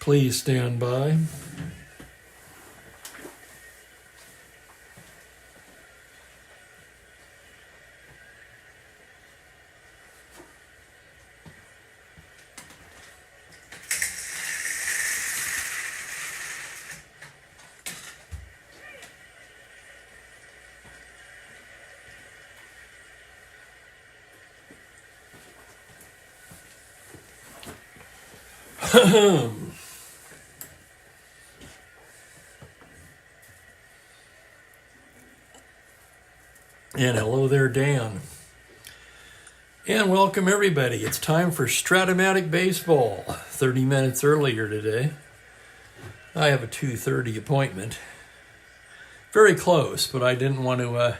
Please stand by. And hello there, Dan. And welcome everybody. It's time for Strat-O-Matic baseball. 30 minutes earlier today. I have a 2:30 appointment. Very close, but I didn't want to, I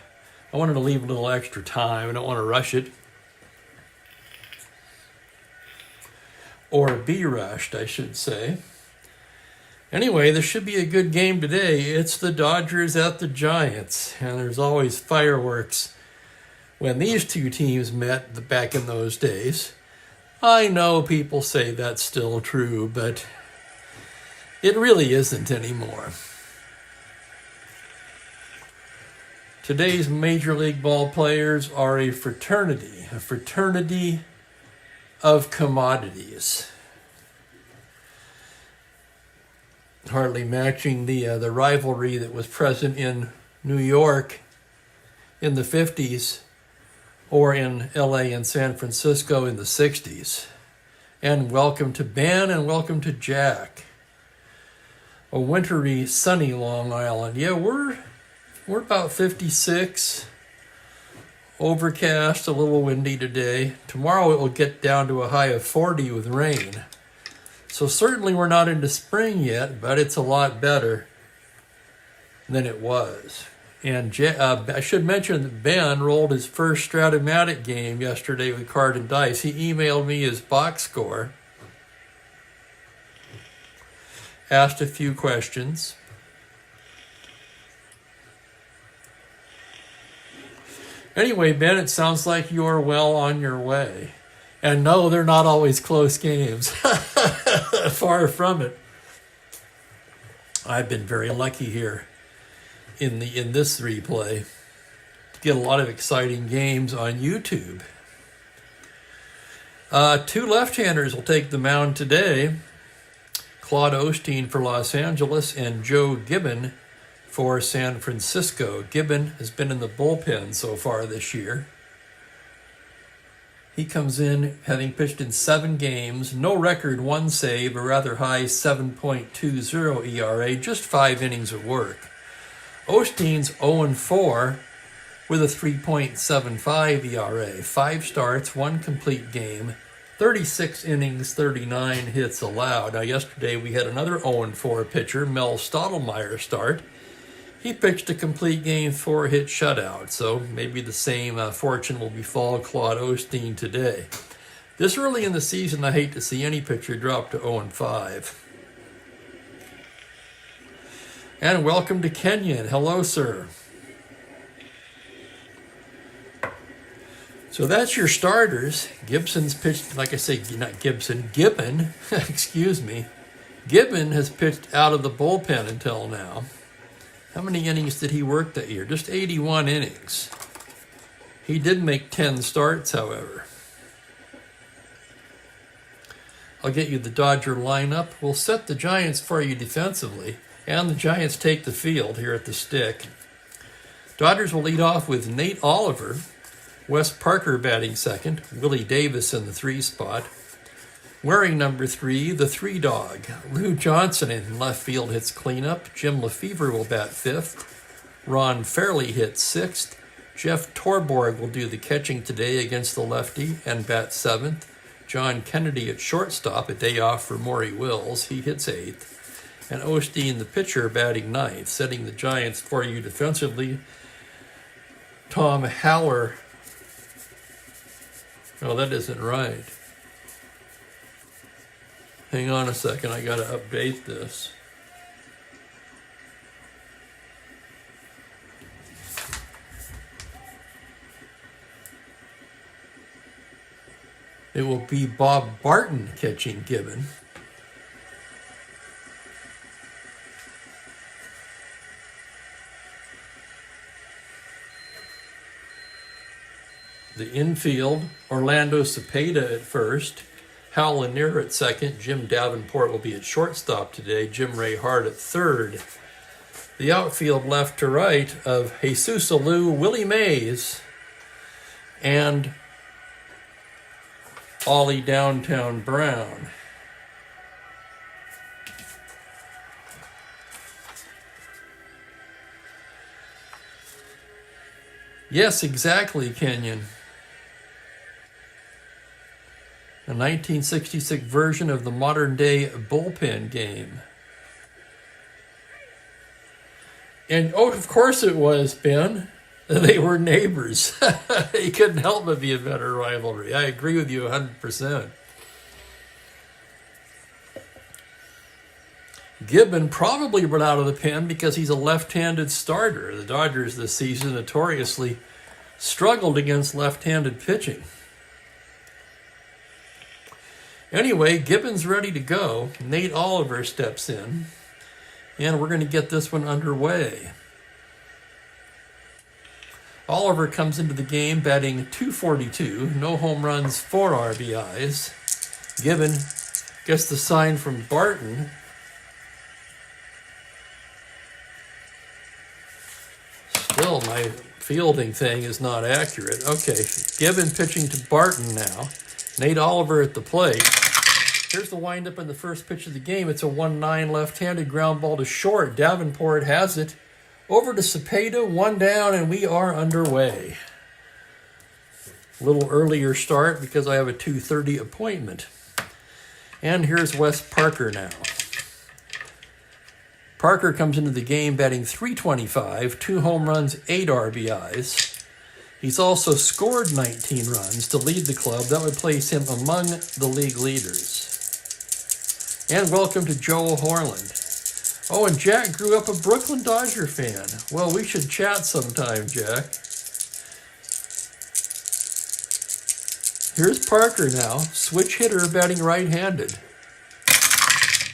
wanted to leave a little extra time. I don't want to rush it. Or be rushed, I should say. Anyway, this should be a good game today. It's the Dodgers at the Giants, and there's always fireworks when these two teams met back in those days. I know people say that's still true, but it really isn't anymore. Today's Major League Ball players are a fraternity of commodities. Hardly matching the rivalry that was present in New York in the 50s or in LA and San Francisco in the 60s. And welcome to Ben and welcome to Jack. A wintry, sunny Long Island. Yeah, we're about 56. Overcast, a little windy today. Tomorrow it will get down to a high of 40 with rain. So certainly we're not into spring yet, but it's a lot better than it was. And I should mention that Ben rolled his first Strat-O-Matic game yesterday with Card and Dice. He emailed me his box score, asked a few questions. Anyway, Ben, it sounds like you're well on your way. And no, they're not always close games. Far from it. I've been very lucky here in this replay to get a lot of exciting games on YouTube. Two left-handers will take the mound today. Claude Osteen for Los Angeles and Joe Gibbon for San Francisco. Gibbon has been in the bullpen so far this year. He comes in having pitched in 7 games, no record, 1 save, a rather high 7.20 ERA, just 5 innings of work. Osteen's 0-4 with a 3.75 ERA, 5 starts, 1 complete game, 36 innings, 39 hits allowed. Now yesterday we had another 0-4 pitcher, Mel Stottlemyre, start. He pitched a complete game, 4-hit shutout, so maybe the same fortune will befall Claude Osteen today. This early in the season, I hate to see any pitcher drop to 0-5. And welcome to Kenyon. Hello, sir. So that's your starters. Gibson's pitched, like I say, not Gibson, Gibbon, excuse me. Gibbon has pitched out of the bullpen until now. How many innings did he work that year? Just 81 innings. He did make 10 starts, however. I'll get you the Dodger lineup. We'll set the Giants for you defensively, and the Giants take the field here at the stick. Dodgers will lead off with Nate Oliver, Wes Parker batting second, Willie Davis in the 3 spot. Wearing number 3, the 3-dog. Lou Johnson in left field hits cleanup. Jim Lefevre will bat 5th. Ron Fairley hits 6th. Jeff Torborg will do the catching today against the lefty and bat 7th. John Kennedy at shortstop, a day off for Maury Wills. He hits 8th. And Osteen, the pitcher, batting 9th. Setting the Giants for you defensively, Tom Haller. Oh, that isn't right. Hang on a second, I gotta update this. It will be Bob Barton catching Gibbon. The infield, Orlando Cepeda at first, Hal Lanier at second, Jim Davenport will be at shortstop today, Jim Ray Hart at third. The outfield left to right of Jesus Alou, Willie Mays, and Ollie Downtown Brown. Yes, exactly, Kenyon. A 1966 version of the modern-day bullpen game. And, oh, of course it was, Ben. They were neighbors. It couldn't help but be a better rivalry. I agree with you 100%. Gibbon probably run out of the pen because he's a left-handed starter. The Dodgers this season notoriously struggled against left-handed pitching. Anyway, Gibbon's ready to go. Nate Oliver steps in, and we're going to get this one underway. Oliver comes into the game batting .242, no home runs, 4 RBIs. Gibbon gets the sign from Barton. Still, my fielding thing is not accurate. Okay, Gibbon pitching to Barton now. Nate Oliver at the plate. Here's the windup in the first pitch of the game. It's a 1-9 left-handed ground ball to short. Davenport has it. Over to Cepeda, 1 down, and we are underway. A little earlier start because I have a 2:30 appointment. And here's Wes Parker now. Parker comes into the game batting .325, 2 home runs, 8 RBIs. He's also scored 19 runs to lead the club. That would place him among the league leaders. And welcome to Joe Horland. Oh, and Jack grew up a Brooklyn Dodger fan. Well, we should chat sometime, Jack. Here's Parker now, switch hitter batting right-handed.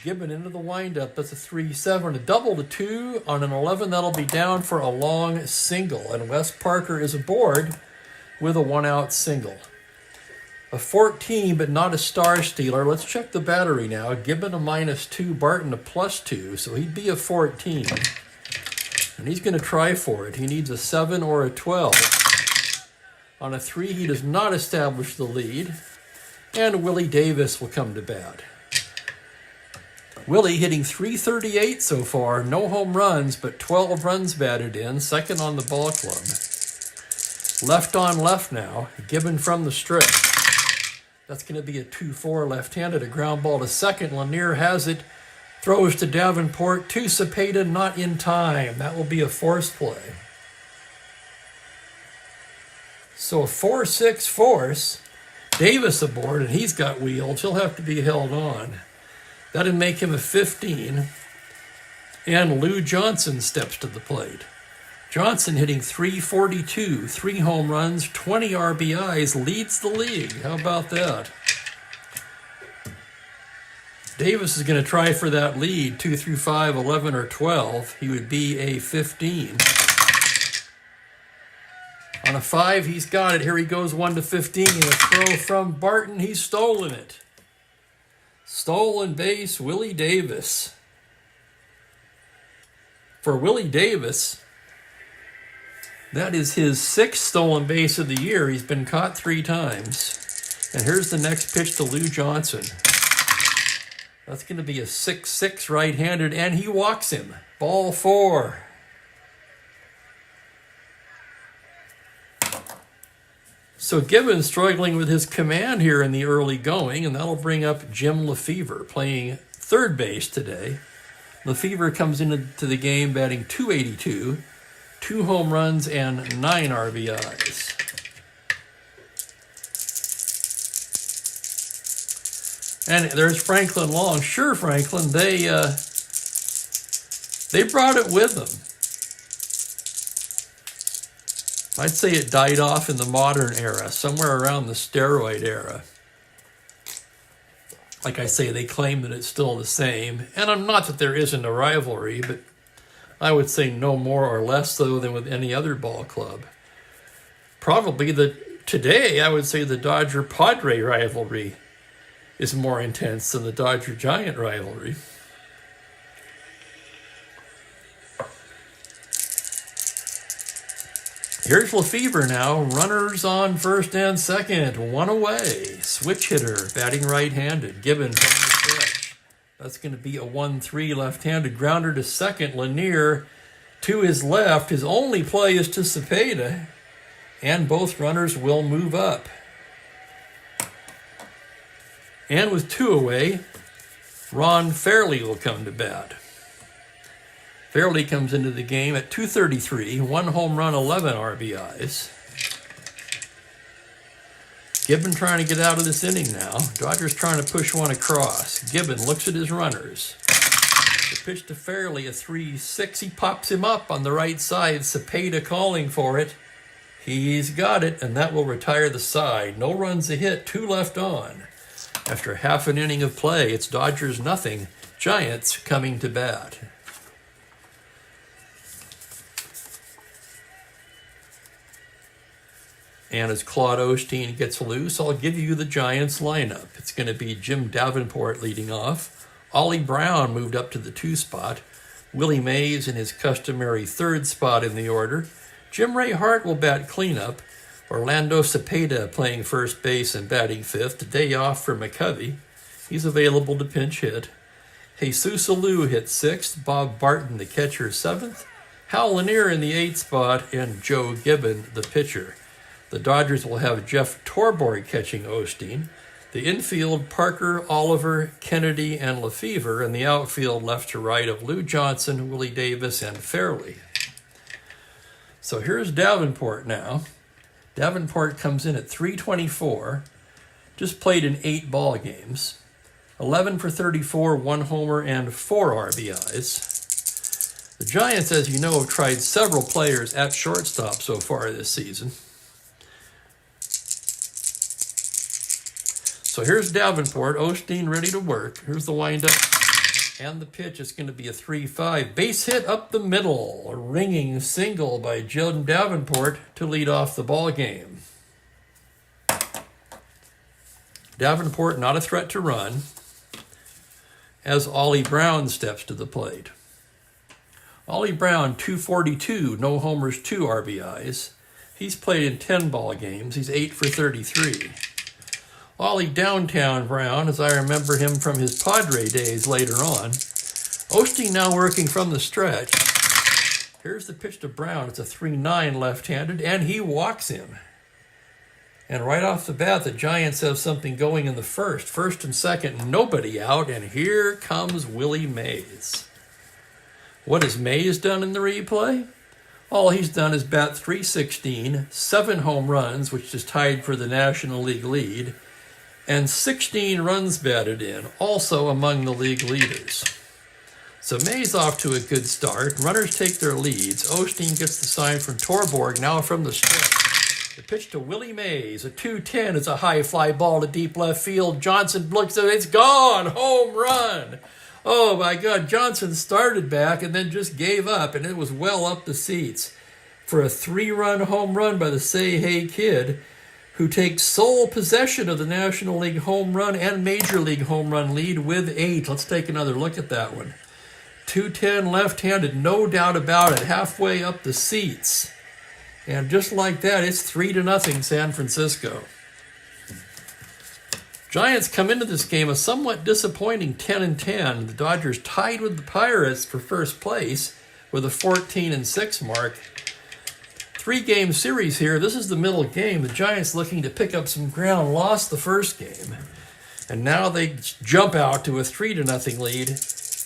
Gibbon into the windup. That's a 3-7, a double to 2 on an 11. That'll be down for a long single. And Wes Parker is aboard with a 1-out single. A 14, but not a star stealer. Let's check the battery now. Gibbon a -2, Barton a +2, so he'd be a 14. And he's going to try for it. He needs a 7 or a 12. On a 3, he does not establish the lead. And Willie Davis will come to bat. Willie hitting .338 so far. No home runs, but 12 runs batted in. Second on the ball club. Left on left now. Gibbon from the strip. That's going to be a 2-4 left-handed. A ground ball to second. Lanier has it. Throws to Davenport. To Cepeda, not in time. That will be a forced play. So a 4-6 force. Davis aboard, and he's got wheels. He'll have to be held on. That'd make him a 15. And Lou Johnson steps to the plate. Johnson hitting .342, 3 home runs, 20 RBIs, leads the league. How about that? Davis is going to try for that lead, 2 through 5, 11 or 12. He would be a 15. On a 5, he's got it. Here he goes, 1 to 15. A throw from Barton. He's stolen it. Stolen base, Willie Davis. For Willie Davis, that is his 6th stolen base of the year. He's been caught 3 times. And here's the next pitch to Lou Johnson. That's going to be a 6-6 right-handed, and he walks him. Ball 4. So Gibbon's struggling with his command here in the early going, and that'll bring up Jim Lefevre playing third base today. Lefevre comes into the game batting .282, 2 home runs and 9 RBIs. And there's Franklin Long. Sure, Franklin, they brought it with them. I'd say it died off in the modern era, somewhere around the steroid era. Like I say, they claim that it's still the same. And I'm not that there isn't a rivalry, but I would say no more or less so than with any other ball club. Probably the Today, I would say the Dodger-Padre rivalry is more intense than the Dodger-Giant rivalry. Here's Lefevre now. Runners on first and second. One away. Switch hitter, batting right-handed. Gibbon from the stretch. That's going to be a 1-3 left-handed grounder to second. Lanier to his left. His only play is to Cepeda. And both runners will move up. And with two away, Ron Fairley will come to bat. Fairley comes into the game at .233, 1 home run, 11 RBIs. Gibbon trying to get out of this inning now. Dodgers trying to push one across. Gibbon looks at his runners. The pitch to Fairley, a 3-6. He pops him up on the right side. Cepeda calling for it. He's got it, and that will retire the side. No runs a hit, 2 left on. After half an inning of play, it's Dodgers nothing. Giants coming to bat. And as Claude Osteen gets loose, I'll give you the Giants lineup. It's going to be Jim Davenport leading off. Ollie Brown moved up to the 2 spot. Willie Mays in his customary 3rd spot in the order. Jim Ray Hart will bat cleanup. Orlando Cepeda playing first base and batting 5th. A day off for McCovey. He's available to pinch hit. Jesus Alou hit 6th. Bob Barton, the catcher, 7th. Hal Lanier in the 8th spot. And Joe Gibbon, the pitcher. The Dodgers will have Jeff Torborg catching Osteen. The infield, Parker, Oliver, Kennedy, and Lefevre. And the outfield, left to right, of Lou Johnson, Willie Davis, and Fairley. So here's Davenport now. Davenport comes in at .324. Just played in 8 ball games. 11 for 34, 1 homer, and 4 RBIs. The Giants, as you know, have tried several players at shortstop so far this season. So here's Davenport, Osteen ready to work. Here's the windup. And the pitch is going to be a 3-5. Base hit up the middle. A ringing single by Jim Davenport to lead off the ball game. Davenport not a threat to run as Ollie Brown steps to the plate. Ollie Brown, .242, no homers, 2 RBIs. He's played in 10 ball games. He's 8 for 33. Ollie Downtown Brown, as I remember him from his Padre days later on. Osteen now working from the stretch. Here's the pitch to Brown. It's a 3-9 left-handed, and he walks him. And right off the bat, the Giants have something going in the first. First and second, nobody out, and here comes Willie Mays. What has Mays done in the replay? All he's done is bat .316, 7 home runs, which is tied for the National League lead, and 16 runs batted in, also among the league leaders. So Mays off to a good start. Runners take their leads. Osteen gets the sign from Torborg, now from the stretch. The pitch to Willie Mays, a 2-10. It's a high fly ball to deep left field. Johnson looks at it. It's gone. Home run. Oh, my God. Johnson started back and then just gave up, and it was well up the seats for a 3-run home run by the Say Hey Kid, who takes sole possession of the National League home run and Major League home run lead with 8. Let's take another look at that one. 210 left-handed, no doubt about it, halfway up the seats. And just like that, it's 3-0 San Francisco. Giants come into this game a somewhat disappointing 10-10. The Dodgers tied with the Pirates for first place with a 14-6 mark. 3-game series here. This is the middle game. The Giants looking to pick up some ground, lost the first game. And now they jump out to a 3-0 lead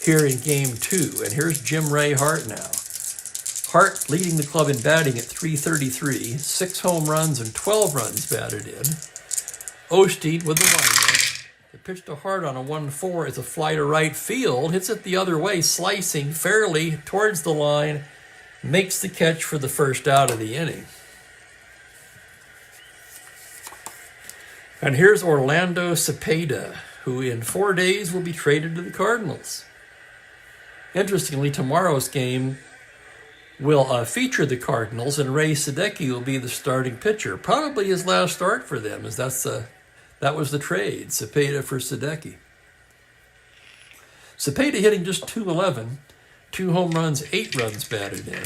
here in game 2. And here's Jim Ray Hart now. Hart leading the club in batting at .333, 6 home runs and 12 runs batted in. Osteen with the windup. The pitch to Hart on a 1-4 is a fly to right field. Hits it the other way, slicing fairly towards the line. Makes the catch for the first out of the inning. And here's Orlando Cepeda, who in 4 days will be traded to the Cardinals. Interestingly, tomorrow's game will feature the Cardinals, and Ray Sadecki will be the starting pitcher. Probably his last start for them, as that was the trade, Cepeda for Sadecki. Cepeda hitting just .211, 2 home runs, 8 runs batted in.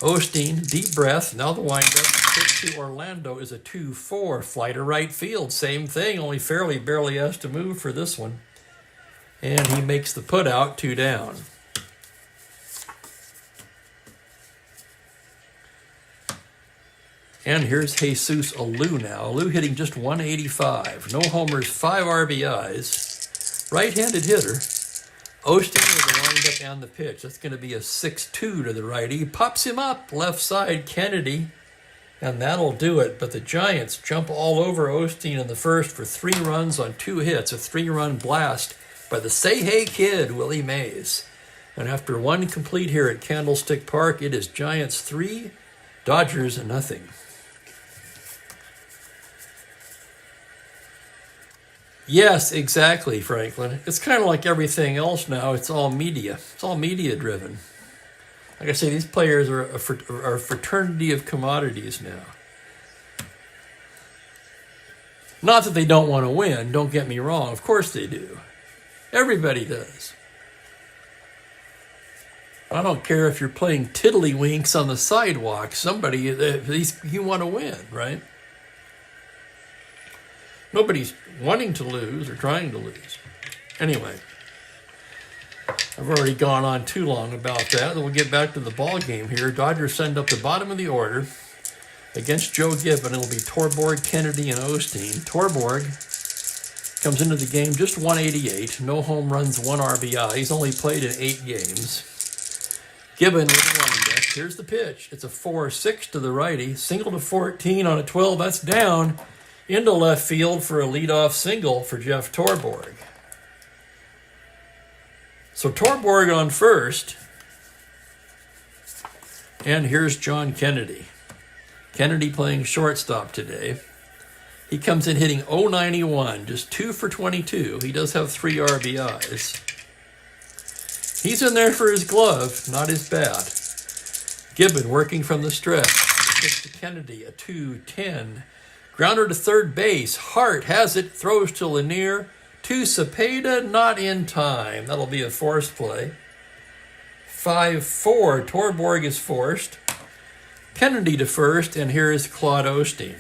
Osteen, deep breath, now the windup, pitch to Orlando is a 2-4, fly to right field, same thing, only Fairley barely has to move for this one. And he makes the put out, 2 down. And here's Jesus Alou now. Alou hitting just .185. No homers, 5 RBIs. Right-handed hitter. Osteen with the windup and the pitch. That's going to be a 6-2 to the righty. Pops him up, left side, Kennedy. And that'll do it. But the Giants jump all over Osteen in the first for 3 runs on 2 hits. A 3-run blast by the Say Hey Kid, Willie Mays. And after 1 complete here at Candlestick Park, it is Giants 3, Dodgers 0. Yes, exactly, Franklin. It's kind of like everything else now. It's all media. It's all media-driven. Like I say, these players are a fraternity of commodities now. Not that they don't want to win. Don't get me wrong. Of course they do. Everybody does. I don't care if you're playing tiddlywinks on the sidewalk. Somebody, at least you want to win, right? Nobody's wanting to lose or trying to lose. Anyway, I've already gone on too long about that. We'll get back to the ball game here. Dodgers send up the bottom of the order against Joe Gibbon. It'll be Torborg, Kennedy, and Osteen. Torborg comes into the game just .188. No home runs, 1 RBI. He's only played in 8 games. Gibbon with the windup. Here's the pitch. It's a 4-6 to the righty. Single to 14 on a 12. That's down into left field for a leadoff single for Jeff Torborg. So Torborg on first. And here's John Kennedy. Kennedy playing shortstop today. He comes in hitting .091, just 2 for 22. He does have 3 RBIs. He's in there for his glove, not his bat. Gibbon working from the stretch. Pitch to Kennedy, a 2-10. Grounder to third base. Hart has it, throws to Lanier. To Cepeda, not in time. That'll be a forced play. 5-4, Torborg is forced. Kennedy to first, and here is Claude Osteen.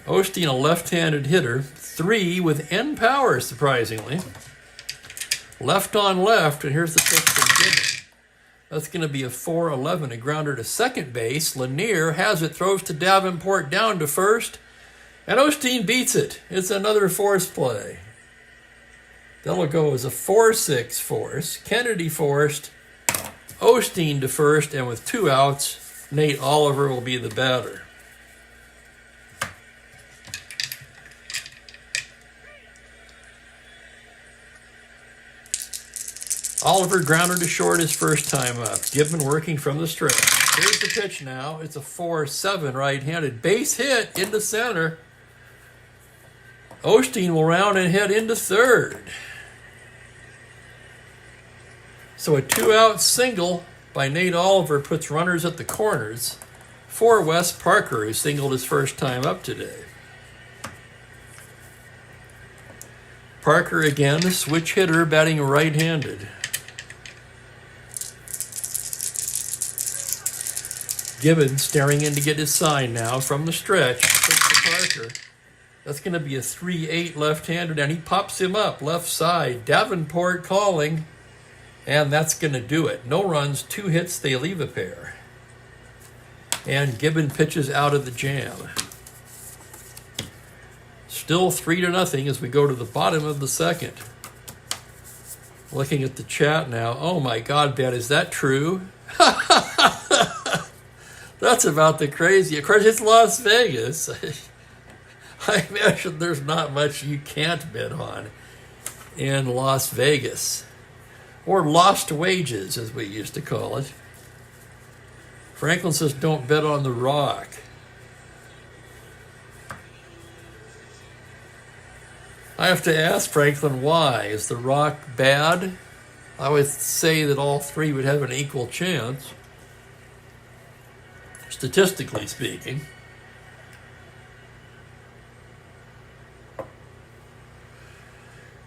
Osteen, a left-handed hitter. 3 with end power, surprisingly. Left on left, and here's the pitch from Gibbon. That's going to be a 4-11, a grounder to second base. Lanier has it, throws to Davenport, down to first. And Osteen beats it. It's another force play. That'll go as a 4-6 force. Kennedy forced. Osteen to first, and with 2 outs, Nate Oliver will be the batter. Oliver grounder to short his first time up. Gibbon working from the stretch. Here's the pitch now. It's a 4-7 right-handed. Base hit into center. Osteen will round and hit into third. So a 2-out single by Nate Oliver puts runners at the corners for Wes Parker, who singled his first time up today. Parker again, switch hitter, batting right-handed. Gibbon staring in to get his sign now from the stretch. Pitch to Parker. That's going to be a 3-8 left-hander, and he pops him up left side. Davenport calling, and that's going to do it. No runs, 2 hits, they leave a pair. And Gibbon pitches out of the jam. Still 3-0 as we go to the bottom of the second. Looking at the chat now. Oh my God, Ben, is that true? That's about the crazy. Of course, it's Las Vegas. I imagine there's not much you can't bet on in Las Vegas. Or lost wages, as we used to call it. Franklin says don't bet on the Rock. I have to ask Franklin why. Is the Rock bad? I would say that all three would have an equal chance, statistically speaking.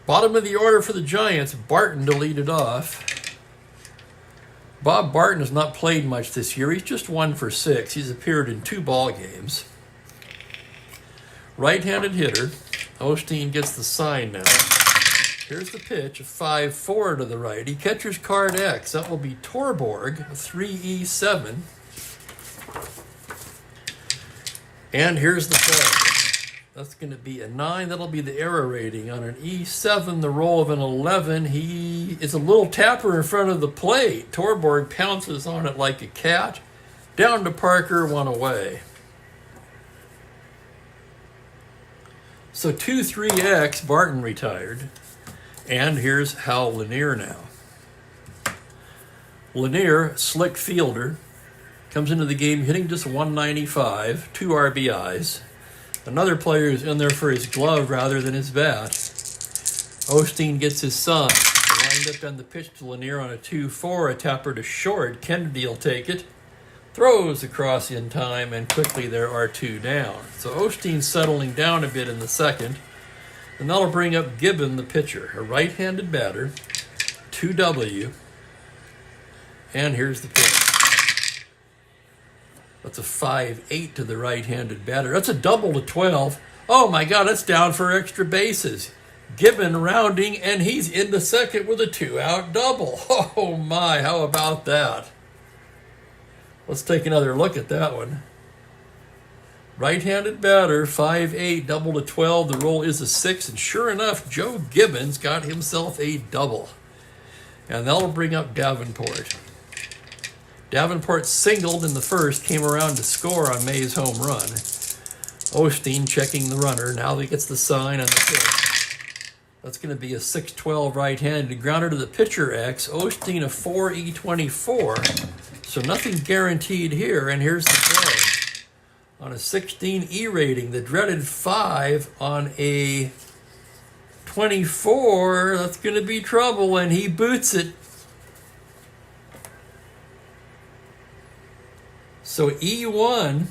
Bottom of the order for the Giants, Barton to lead it off. Bob Barton has not played much this year. He's just 1 for 6. He's appeared in 2 ball games. Right-handed hitter. Osteen gets the sign now. Here's the pitch, a 5-4 to the righty. Catcher's card X. That will be Torborg, 3E7. And here's the play. That's going to be a 9. That'll be the error rating. On an E7, the roll of an 11. He is a little tapper in front of the plate. Torborg pounces on it like a cat. Down to Parker, 1 away. So 2-3X, Barton retired. And here's Hal Lanier now. Lanier, slick fielder, comes into the game hitting just 195, 2 RBIs. Another player is in there for his glove rather than his bat. Osteen gets his sign. Lined up on the pitch to Lanier on a 2-4, a tapper to short. Kennedy will take it. Throws across in time, and quickly there are 2 down. So Osteen's settling down a bit in the second. And that'll bring up Gibbon, the pitcher, a right-handed batter, 2W. And here's the pitch. That's a 5-8 to the right-handed batter. That's a double to 12. Oh my God, that's down for extra bases. Gibbon rounding, and he's into second with a 2-out double. Oh my, how about that? Let's take another look at that one. Right-handed batter, 5-8, double to 12. The roll is a 6, and sure enough, Joe Gibbons got himself a double. And that'll bring up Davenport. Davenport singled in the first, came around to score on May's home run. Osteen checking the runner. Now he gets the sign on the pitch. That's going to be a 6-12 right-handed grounder to the pitcher X. Osteen a 4E24. So nothing guaranteed here. And here's the play. On a 16 E rating, the dreaded 5 on a 24. That's going to be trouble, and he boots it. So E1,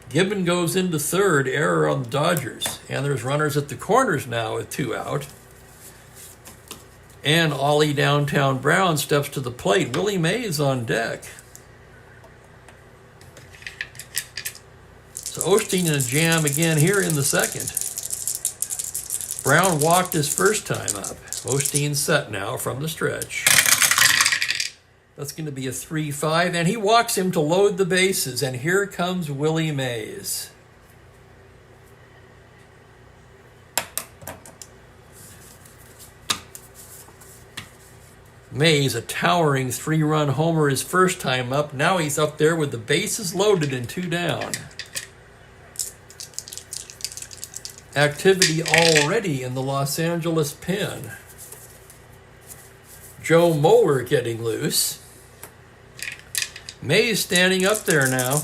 Gibbon goes into third, error on the Dodgers. And there's runners at the corners now with 2 out. And Ollie Downtown Brown steps to the plate. Willie Mays on deck. So Osteen in a jam again here in the second. Brown walked his first time up. Osteen set now from the stretch. That's going to be a 3-5, and he walks him to load the bases, and here comes Willie Mays. Mays, a towering 3-run homer his first time up. Now he's up there with the bases loaded and 2 down. Activity already in the Los Angeles pen. Joe Moeller getting loose. Mays standing up there now.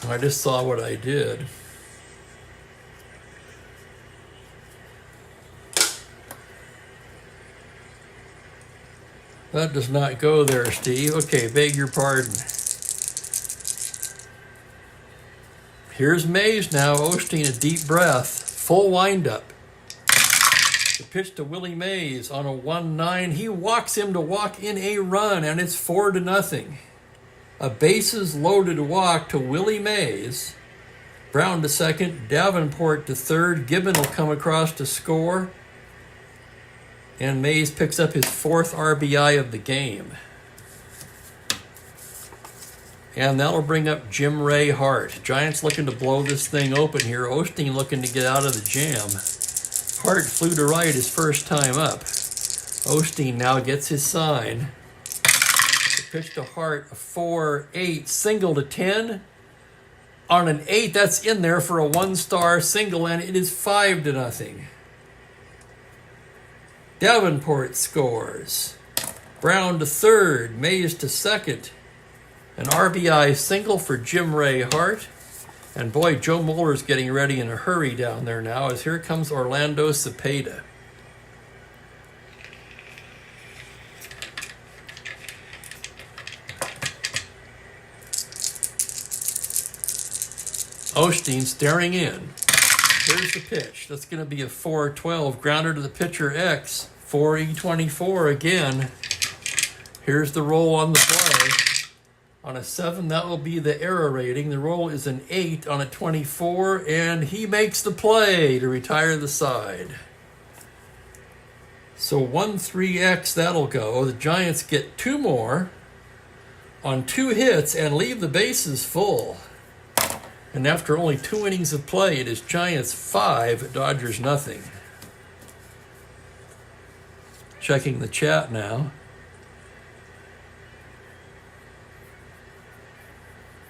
I just saw what I did. That does not go there, Steve. Okay, beg your pardon. Here's Mays now. Osteen, a deep breath. Full windup. The pitch to Willie Mays on a 1-9. He walks him to walk in a run, and it's 4-0. A bases loaded walk to Willie Mays. Brown to second. Davenport to third. Gibbon will come across to score. And Mays picks up his 4th RBI of the game. And that'll bring up Jim Ray Hart. Giants looking to blow this thing open here. Osteen looking to get out of the jam. Hart flew to right his first time up. Osteen now gets his sign. The pitch to Hart, a 4-8, single to 10. On an 8, that's in there for a 1-star single, and it is 5-0. Davenport scores. Brown to third, Mays to second. An RBI single for Jim Ray Hart. And boy, Joe Muller's getting ready in a hurry down there now, as here comes Orlando Cepeda. Osteen staring in. Here's the pitch. That's going to be a 4-12. Grounder to the pitcher X. 4-E-24 again. Here's the roll on the play. On a 7, that will be the error rating. The roll is an 8 on a 24, and he makes the play to retire the side. So 1-3X, that'll go. The Giants get 2 more on 2 hits and leave the bases full. And after only 2 innings of play, it is Giants 5, Dodgers nothing. Checking the chat now.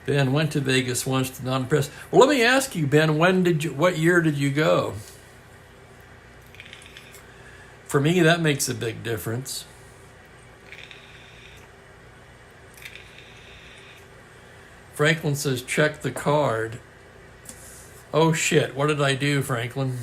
Ben went to Vegas once to non-press. Well, let me ask you, Ben, what year did you go? For me, that makes a big difference. Franklin says, check the card. Oh, shit. What did I do, Franklin?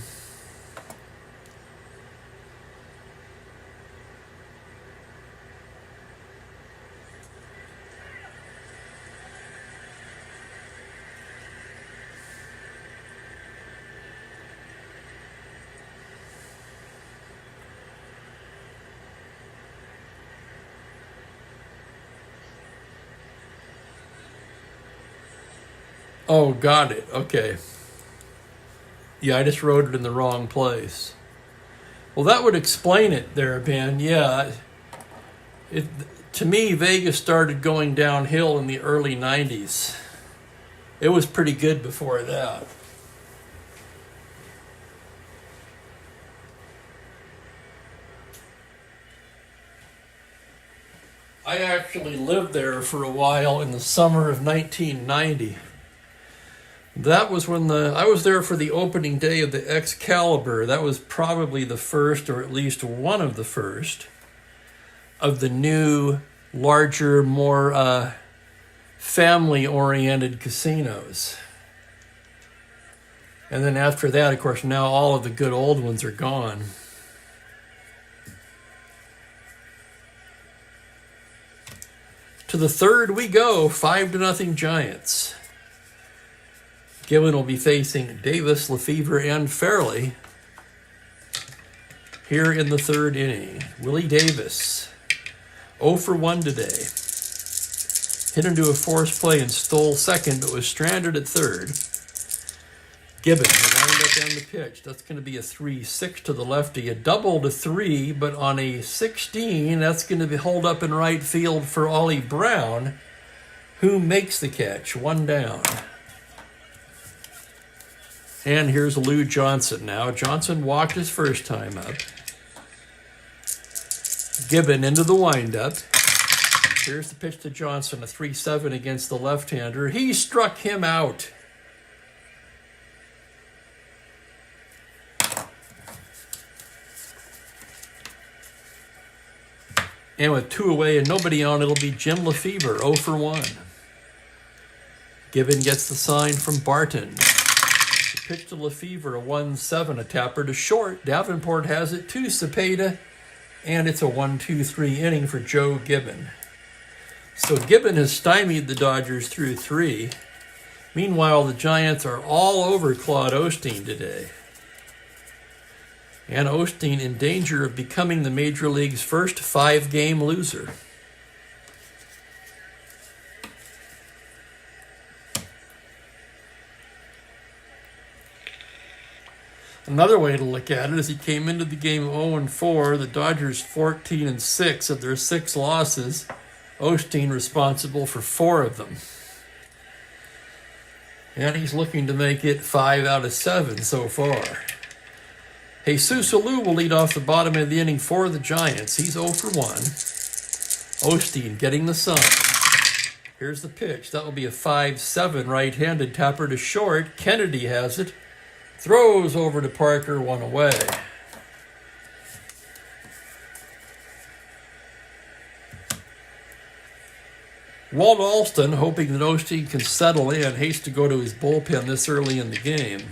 Oh, got it. Okay. Yeah, I just wrote it in the wrong place. Well, that would explain it there, Ben. Yeah. To me, Vegas started going downhill in the early 90s. It was pretty good before that. I actually lived there for a while in the summer of 1990. That was when I was there for the opening day of the Excalibur. That was probably the first, or at least one of the first, of the new, larger, more family-oriented casinos. And then after that, of course, now all of the good old ones are gone. To the third we go, 5-0 Giants. Gibbon will be facing Davis, Lefevre, and Fairley here in the third inning. Willie Davis, 0 for 1 today. Hit into a forced play and stole second, but was stranded at third. Gibbon will wind up down the pitch. That's going to be a 3-6 to the lefty. A double to 3, but on a 16, that's going to be hold up in right field for Ollie Brown, who makes the catch. 1 down. And here's Lou Johnson now. Johnson walked his first time up. Gibbon into the windup. Here's the pitch to Johnson, a 3-7 against the left-hander. He struck him out. And with 2 away and nobody on, it'll be Jim Lefevre, 0 for 1. Gibbon gets the sign from Barton. Pitch to Lefevre, a 1-7, a tapper to short. Davenport has it to Cepeda, and it's a 1-2-3 inning for Joe Gibbon. So Gibbon has stymied the Dodgers through 3. Meanwhile, the Giants are all over Claude Osteen today. And Osteen in danger of becoming the Major League's first 5-game loser. Another way to look at it is he came into the game 0-4. The Dodgers 14-6 of their 6 losses. Osteen responsible for 4 of them. And he's looking to make it 5 out of 7 so far. Jesus Alou will lead off the bottom of the inning for the Giants. He's 0 for 1. Osteen getting the sign. Here's the pitch. That will be a 5-7 right-handed tapper to short. Kennedy has it. Throws over to Parker, 1 away. Walt Alston, hoping that Osteen can settle in, hates to go to his bullpen this early in the game.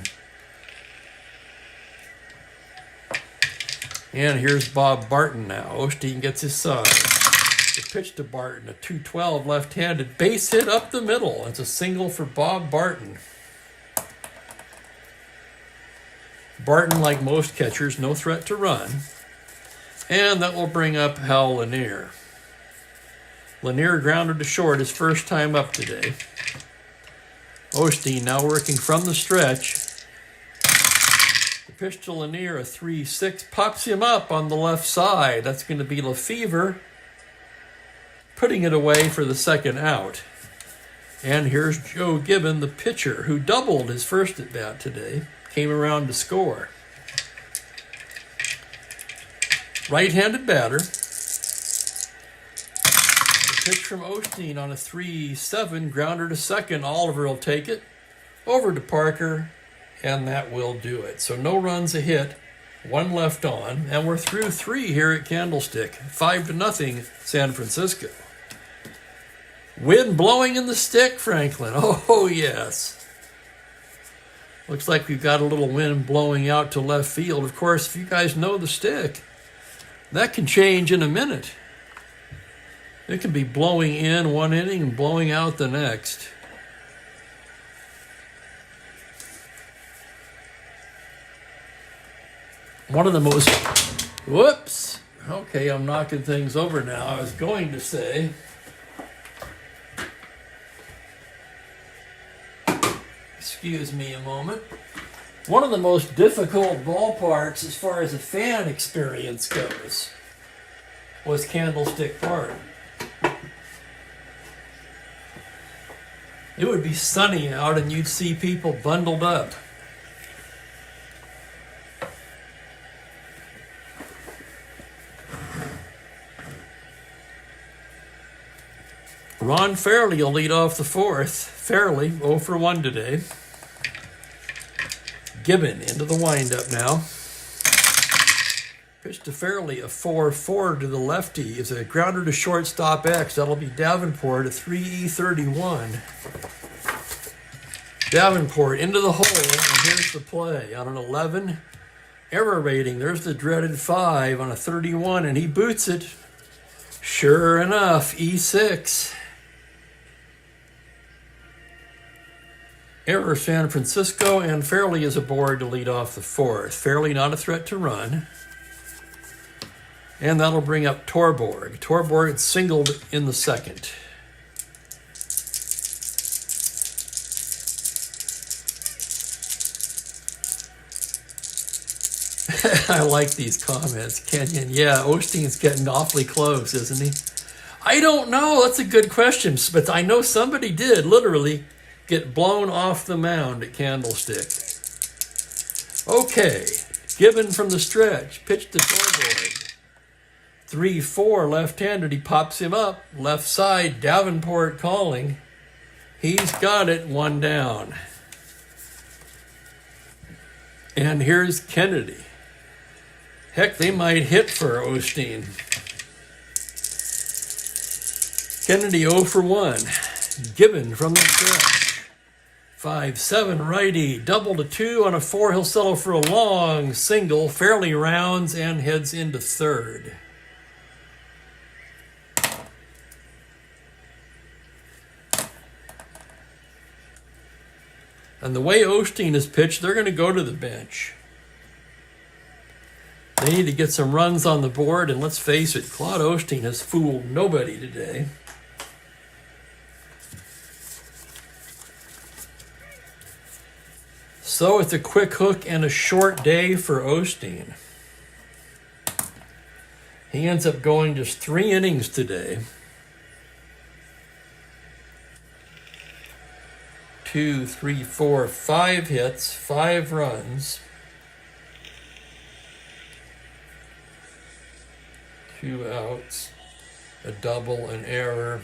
And here's Bob Barton now. Osteen gets his side. The pitch to Barton, a 2-12 left-handed base hit up the middle. It's a single for Bob Barton. Barton, like most catchers, no threat to run. And that will bring up Hal Lanier. Lanier grounded to short his first time up today. Osteen now working from the stretch. The pitch to Lanier, a 3-6, pops him up on the left side. That's going to be Lefevre putting it away for the second out. And here's Joe Gibbon, the pitcher, who doubled his first at-bat today. Came around to score. Right-handed batter. Pitch from Osteen on a 3-7, grounder to second. Oliver will take it over to Parker, and that will do it. So no runs, a hit, one left on, and we're through 3 here at Candlestick. 5-0 San Francisco. Wind blowing in the stick, Franklin. Oh, yes. Looks like we've got a little wind blowing out to left field. Of course, if you guys know the stick, that can change in a minute. It can be blowing in one inning and blowing out the next. One of the most... Whoops! Okay, I'm knocking things over now. I was going to say... Excuse me a moment. One of the most difficult ballparks as far as a fan experience goes was Candlestick Park. It would be sunny out and you'd see people bundled up. Ron Fairley will lead off the fourth. Fairley, 0 for 1 today. Gibbon into the windup now. Pitch to Fairley, a 4-4 to the lefty. Is a grounder to shortstop X. That'll be Davenport, a 3-31. Davenport into the hole, and here's the play. On an 11, error rating. There's the dreaded 5 on a 31, and he boots it. Sure enough, E6. Error San Francisco, and Fairley is aboard to lead off the fourth. Fairley not a threat to run. And that'll bring up Torborg. Torborg singled in the second. I like these comments, Kenyon. Yeah, Osteen's getting awfully close, isn't he? I don't know. That's a good question. But I know somebody did literally get blown off the mound at Candlestick. Okay. Gibbon from the stretch. Pitch to Torborg. 3-4 left-handed. He pops him up. Left side. Davenport calling. He's got it. 1 down. And here's Kennedy. Heck, they might hit for Osteen. Kennedy 0 for 1. Gibbon from the stretch. 5-7 righty. Double to 2 on a 4. He'll settle for a long single. Fairly rounds and heads into third. And the way Osteen is pitched, they're going to go to the bench. They need to get some runs on the board, and let's face it, Claude Osteen has fooled nobody today. So it's a quick hook and a short day for Osteen. He ends up going just 3 innings today. 2, 3, 4, 5 hits, 5 runs. 2 outs, a double, an error.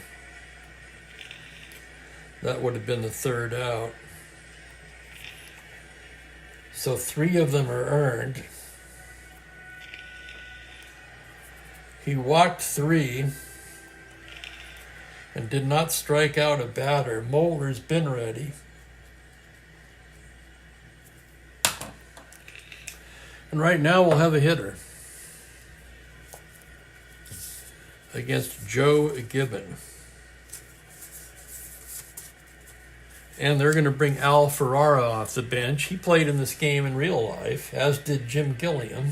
That would have been the 3rd out. So 3 of them are earned. He walked 3. and did not strike out a batter. Moeller's been ready. And right now we'll have a hitter against Joe Gibbon. And they're going to bring Al Ferrara off the bench. He played in this game in real life, as did Jim Gilliam.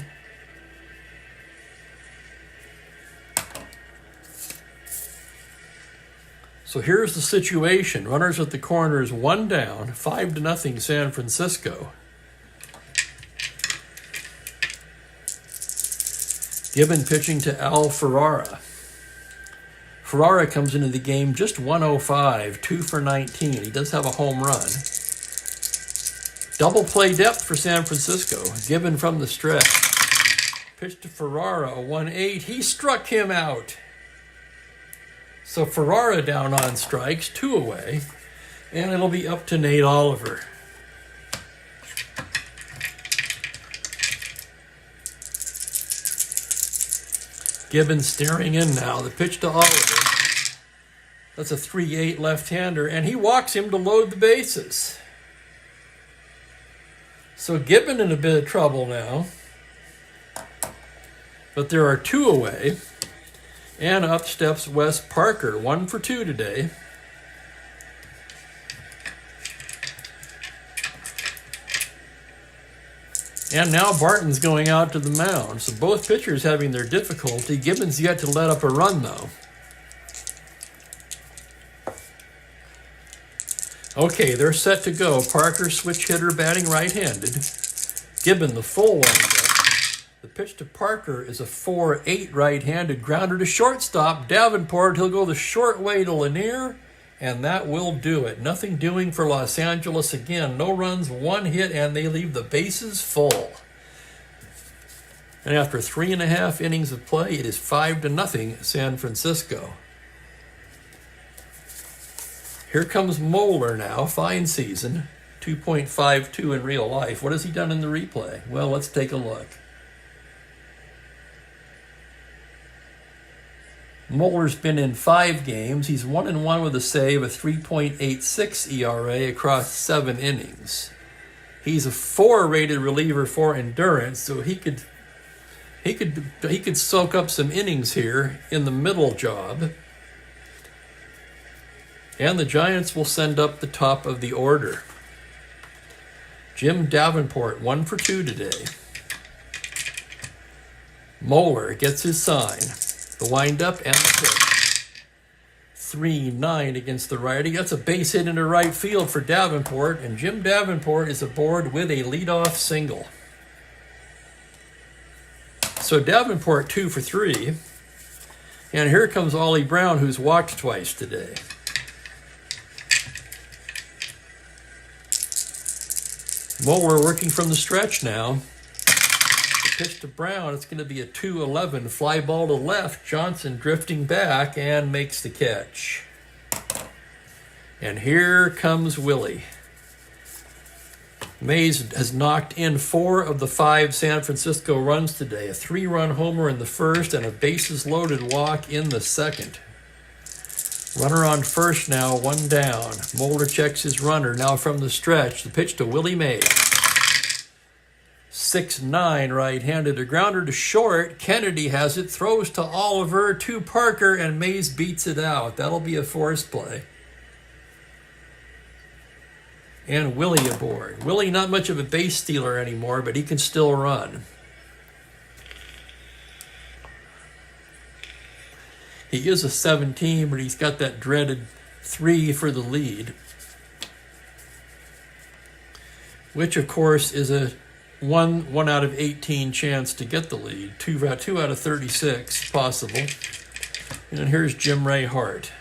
So here's the situation. Runners at the corners, 1 down, 5-0 San Francisco. Gibbon pitching to Al Ferrara. Ferrara comes into the game just 105, 2 for 19. He does have a home run. Double play depth for San Francisco. Gibbon from the stretch. Pitch to Ferrara, a 1-8. He struck him out. So Ferrara down on strikes, 2 away. And it'll be up to Nate Oliver. Gibbon staring in now. The pitch to Oliver. That's a 3-8 left-hander, and he walks him to load the bases. So Gibbon in a bit of trouble now. But there are 2 away. And up steps Wes Parker, 1 for 2 today. And now Barton's going out to the mound. So both pitchers having their difficulty. Gibbon's yet to let up a run, though. Okay, they're set to go. Parker, switch hitter, batting right-handed. Gibbon, the full windup. The pitch to Parker is a 4-8 right-handed grounder to shortstop. Davenport, he'll go the short way to Lanier, and that will do it. Nothing doing for Los Angeles again. No runs, 1 hit, and they leave the bases full. And after 3.5 innings of play, it is 5-0 San Francisco. Here comes Moeller now, fine season, 2.52 in real life. What has he done in the replay? Well, let's take a look. Moeller's been in 5 games. He's 1-1 with a save, a 3.86 ERA across 7 innings. He's a 4-rated reliever for endurance, so he could soak up some innings here in the middle job. And the Giants will send up the top of the order. Jim Davenport, 1 for 2 today. Moeller gets his sign. The windup and the pitch. 3-9 against the righty. That's a base hit into right field for Davenport, and Jim Davenport is aboard with a leadoff single. So Davenport 2 for 3. And here comes Ollie Brown, who's walked twice today. Moeller working from the stretch now. The pitch to Brown, it's going to be a 2-11 fly ball to left. Johnson drifting back and makes the catch. And here comes Willie. Mays has knocked in 4 of the 5 San Francisco runs today. A 3-run homer in the first and a bases-loaded walk in the second. Runner on first now, 1 down. Moeller checks his runner now from the stretch. The pitch to Willie Mays. 6-9 right-handed. A grounder to short. Kennedy has it. Throws to Oliver, to Parker, and Mays beats it out. That'll be a forced play. And Willie aboard. Willie not much of a base stealer anymore, but he can still run. He is a 17, but he's got that dreaded 3 for the lead, which of course is a 1 out of 18 chance to get the lead. 2 out of 36 possible. And here's Jim Ray Hart.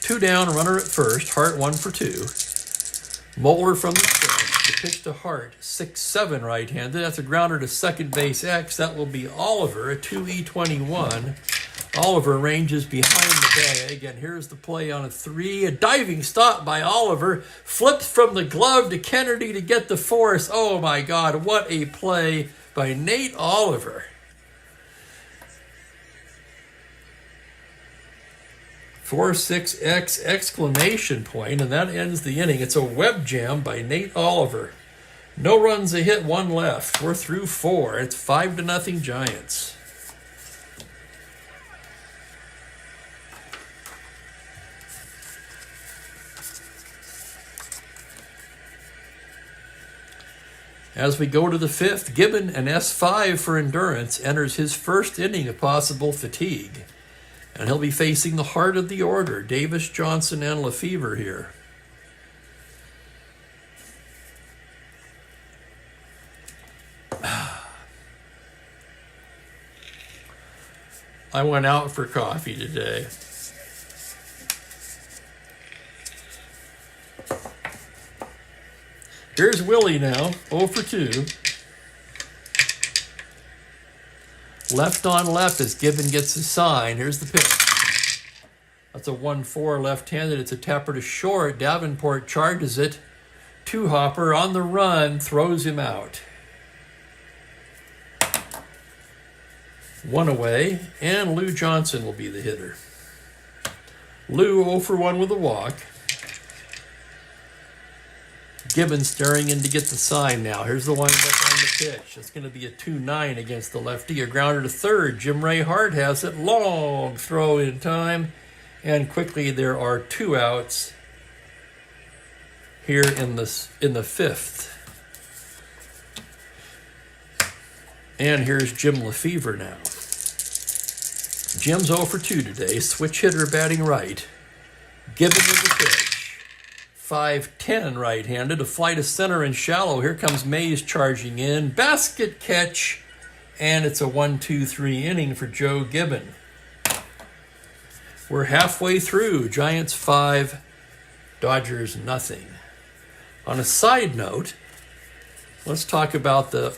2 down, runner at first. Hart 1 for 2. Moeller from the stretch. The pitch to Hart, 6-7 right-handed. That's a grounder to second base X. That will be Oliver, a 2E21. Oliver ranges behind the bag, and here's the play on a 3. A diving stop by Oliver. Flips from the glove to Kennedy to get the force. Oh my God, what a play by Nate Oliver. 4-6-X exclamation point, and that ends the inning. It's a web jam by Nate Oliver. No runs, a hit, one left. We're through 4. It's 5-0 Giants. As we go to the 5th, Gibbon, an S5 for endurance, enters his first inning of possible fatigue. And he'll be facing the heart of the order, Davis, Johnson, and Lefevre here. I went out for coffee today. Here's Willie now, 0 for 2. Left on left as Gibbon gets the sign. Here's the pitch. That's a 1-4 left-handed. It's a tapper to short. Davenport charges it. Two-hopper on the run, throws him out. 1 away, and Lou Johnson will be the hitter. Lou 0 for 1 with a walk. Gibbon staring in to get the sign now. Here's the windup on the pitch. It's going to be a 2-9 against the lefty. A grounder to third. Jim Ray Hart has it. Long throw in time. And quickly there are 2 outs here in the 5th. And here's Jim Lefevre now. Jim's 0 for 2 today. Switch hitter batting right. Gibbon with the pitch. 5-10 right-handed, a fly to center and shallow. Here comes Mays charging in. Basket catch, and it's a 1-2-3 inning for Joe Gibbon. We're halfway through. Giants 5, Dodgers nothing. On a side note, let's talk about the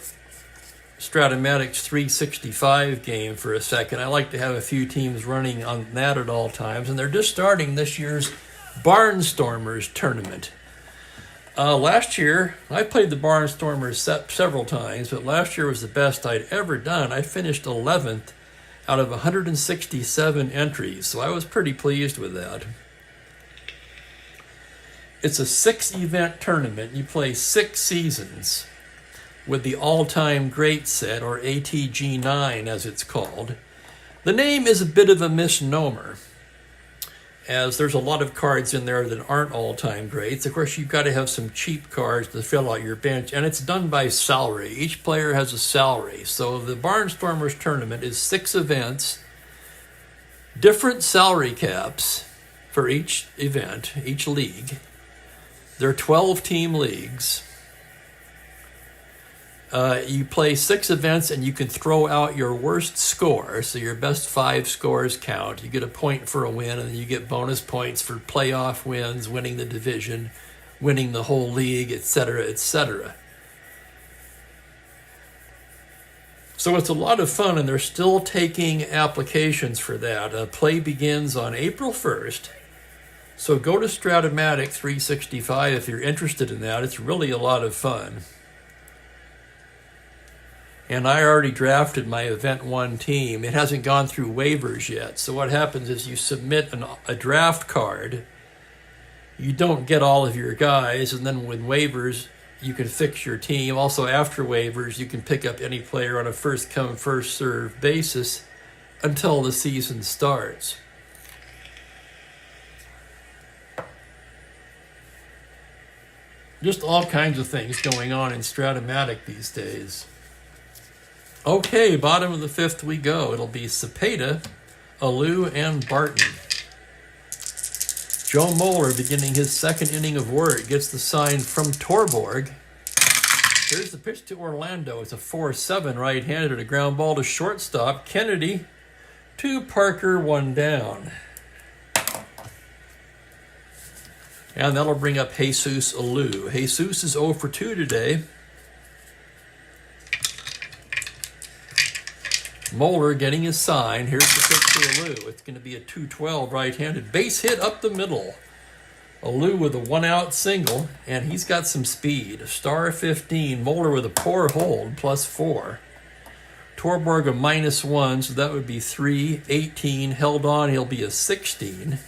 Strat-O-Matic 365 game for a second. I like to have a few teams running on that at all times, and they're just starting this year's Barnstormers tournament. Last year, I played the Barnstormers several times, but last year was the best I'd ever done. I finished 11th out of 167 entries, so I was pretty pleased with that. It's a 6-event tournament. You play 6 seasons with the all-time great set, or ATG9 as it's called. The name is a bit of a misnomer, as there's a lot of cards in there that aren't all-time greats. Of course, you've got to have some cheap cards to fill out your bench, and it's done by salary. Each player has a salary. So the Barnstormers tournament is 6 events, different salary caps for each event, each league. There are 12-team leagues. You play 6 events, and you can throw out your worst score. So your best 5 scores count. You get a point for a win, and then you get bonus points for playoff wins, winning the division, winning the whole league, etc., etc. So it's a lot of fun, and they're still taking applications for that. Play begins on April 1st. So go to Strat-O-Matic 365 if you're interested in that. It's really a lot of fun. And I already drafted my Event 1 team. It hasn't gone through waivers yet. So what happens is you submit a draft card. You don't get all of your guys. And then with waivers, you can fix your team. Also, after waivers, you can pick up any player on a first-come, first-served basis until the season starts. Just all kinds of things going on in Strat-O-Matic these days. Okay, bottom of the 5th we go. It'll be Cepeda, Alou, and Barton. Joe Moeller beginning his 2nd inning of work. Gets the sign from Torborg. Here's the pitch to Orlando. It's a 4-7 right-handed, a ground ball to shortstop. Kennedy to Parker, 1 down. And that'll bring up Jesus Alou. Jesus is 0 for 2 today. Moeller getting his sign. Here's the pitch to Alou. It's going to be a 2-12 right-handed. Base hit up the middle. Alou with a 1-out single, and he's got some speed. A star 15. Moeller with a poor hold, +4. Torborg a -1, so that would be 3. 18 held on. He'll be a 16.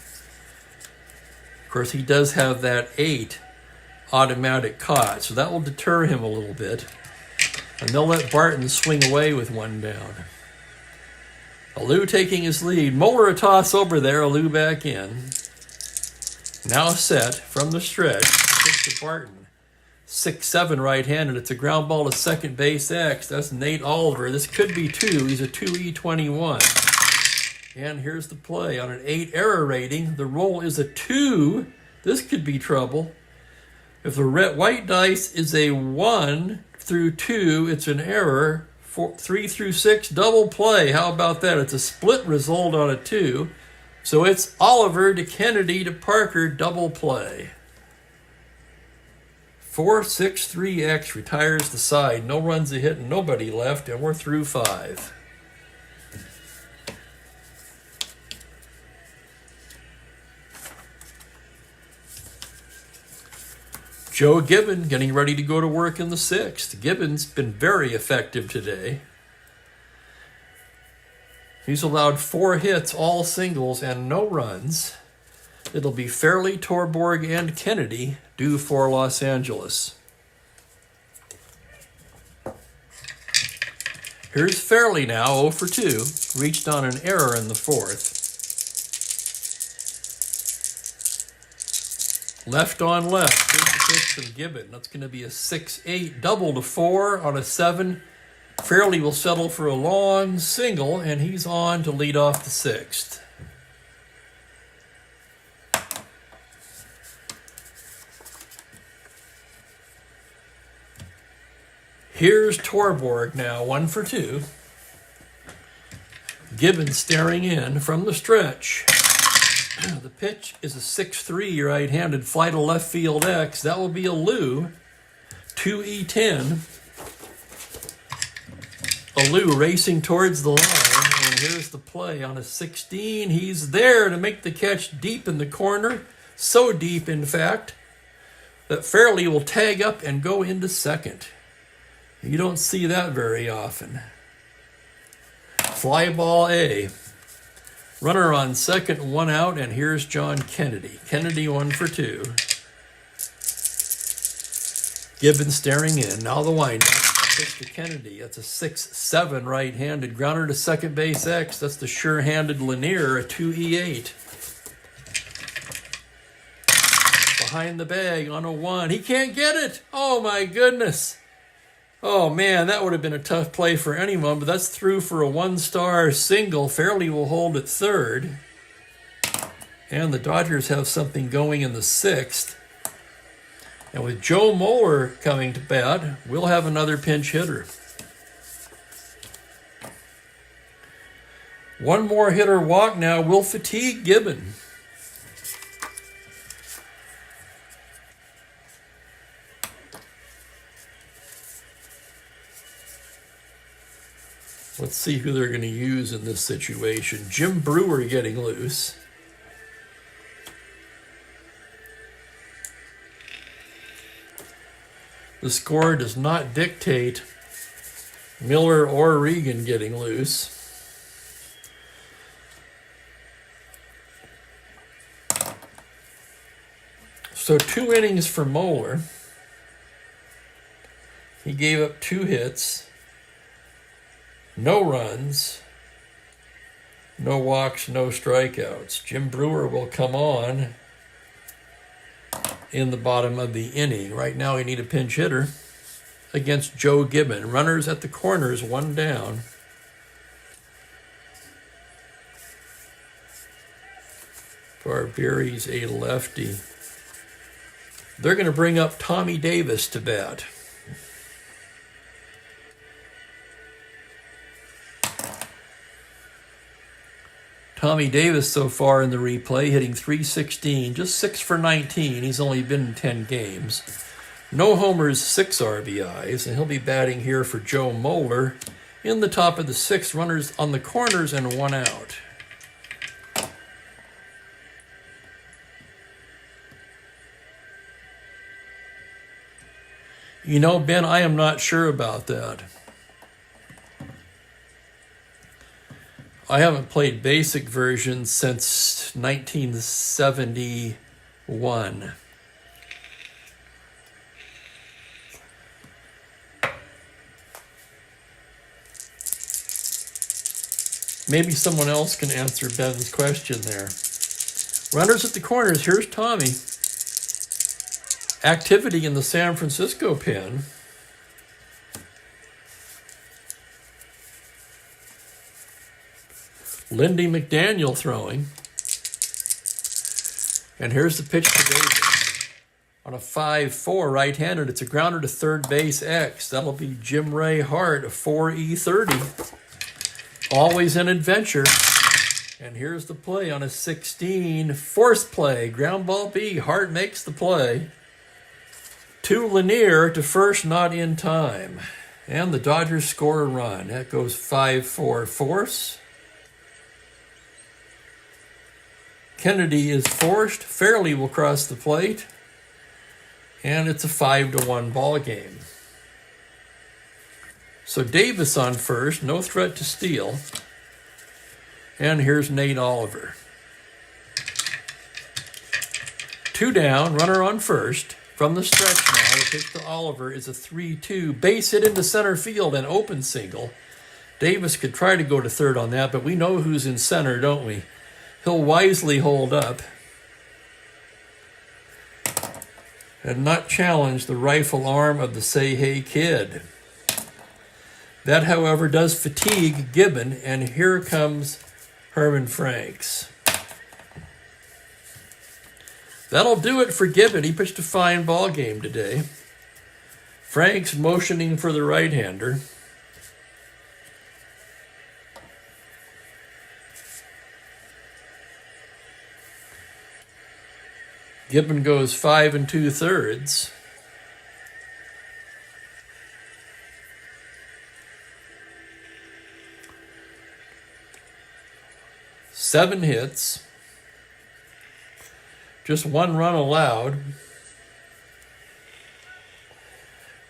course, he does have that 8 automatic caught, so that will deter him a little bit. And they'll let Barton swing away with 1 down. Alou taking his lead. Moeller a toss over there, Alou back in. Now set from the stretch. To Barton. 6-7 right-handed. It's a ground ball to second base X. That's Nate Oliver. This could be 2. He's a 2E21. And here's the play. On an 8 error rating, the roll is a 2. This could be trouble. If the red white dice is a 1 through 2, it's an error. 3 through 6, double play. How about that? It's a split result on a 2. So it's Oliver to Kennedy to Parker, double play. 4-6-3X retires the side. No runs a hit and nobody left, and we're through 5. Joe Gibbon getting ready to go to work in the 6th. Gibbon's been very effective today. He's allowed 4 hits, all singles, and no runs. It'll be Fairley, Torborg, and Kennedy due for Los Angeles. Here's Fairley now, 0 for 2. Reached on an error in the 4th. Left on left. Here's the pitch from Gibbon. That's going to be a 6-8 double to 4 on a 7. Fairley will settle for a long single, and he's on to lead off the 6th. Here's Torborg now, 1 for 2. Gibbon staring in from the stretch. The pitch is a 6-3 right-handed fly to left field X. That will be a Lou. 2E10. A Lou racing towards the line. And here's the play on a 16. He's there to make the catch deep in the corner. So deep, in fact, that Fairley will tag up and go into second. You don't see that very often. Fly ball A. Runner on second, 1 out, and here's John Kennedy. Kennedy 1 for 2. Gibbon staring in. Now the windup. Pitch to Kennedy. That's a 6-7 right-handed. Grounder to second base X. That's the sure-handed Lanier, a 2E8. Behind the bag on a 1. He can't get it. Oh, my goodness. Oh, man, that would have been a tough play for anyone, but that's through for a 1-star single. Fairley will hold at third. And the Dodgers have something going in the 6th. And with Joe Moeller coming to bat, we'll have another pinch hitter. One more hitter walk now will fatigue Gibbon. Let's see who they're going to use in this situation. Jim Brewer getting loose. The score does not dictate Miller or Regan getting loose. So 2 innings for Moeller. He gave up 2 hits, no runs, no walks, no strikeouts. Jim Brewer will come on in the bottom of the inning. Right now, we need a pinch hitter against Joe Gibbon. Runners at the corners, 1 down. Barbieri's a lefty. They're going to bring up Tommy Davis to bat. Tommy Davis so far in the replay, hitting .316, just 6 for 19. He's only been in 10 games. No homers, 6 RBIs, and he'll be batting here for Joe Moeller in the top of the 6th. Runners on the corners and 1 out. You know, Ben, I am not sure about that. I haven't played basic versions since 1970 1. Maybe someone else can answer Ben's question there. Runners at the corners. Here's Tommy. Activity in the San Francisco pen. Lindy McDaniel throwing. And here's the pitch to Davis. On a 5-4 right-handed, it's a grounder to third base X. That'll be Jim Ray Hart, a 4E30. Always an adventure. And here's the play on a 16. Force play. Ground ball B. Hart makes the play. To Lanier to first, not in time. And the Dodgers score a run. That goes 5-4 force. Kennedy is forced. Fairley will cross the plate. And it's a 5-1 ball game. So Davis on first, no threat to steal. And here's Nate Oliver. 2 down, runner on first. From the stretch now, the pitch to Oliver is a 3-2. Base hit into center field, an open single. Davis could try to go to third on that, but we know who's in center, don't we? He'll wisely hold up and not challenge the rifle arm of the Say Hey Kid. That, however, does fatigue Gibbon, and here comes Herman Franks. That'll do it for Gibbon. He pitched a fine ball game today. Franks motioning for the right-hander. Gibbon goes 5 2/3. Seven hits. Just 1 run allowed.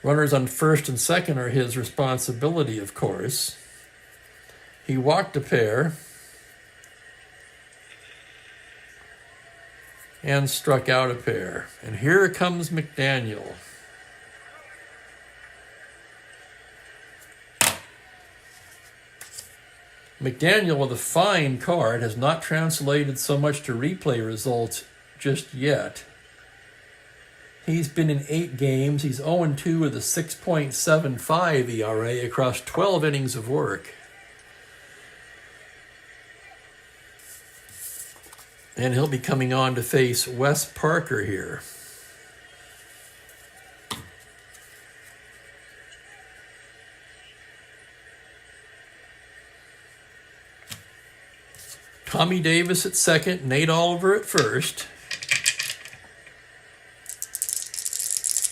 Runners on first and second are his responsibility, of course. He walked a pair and struck out a pair. And here comes McDaniel. McDaniel with a fine card has not translated so much to replay results just yet. He's been in 8 games. He's 0-2 with a 6.75 ERA across 12 innings of work. And he'll be coming on to face Wes Parker here. Tommy Davis at second, Nate Oliver at first.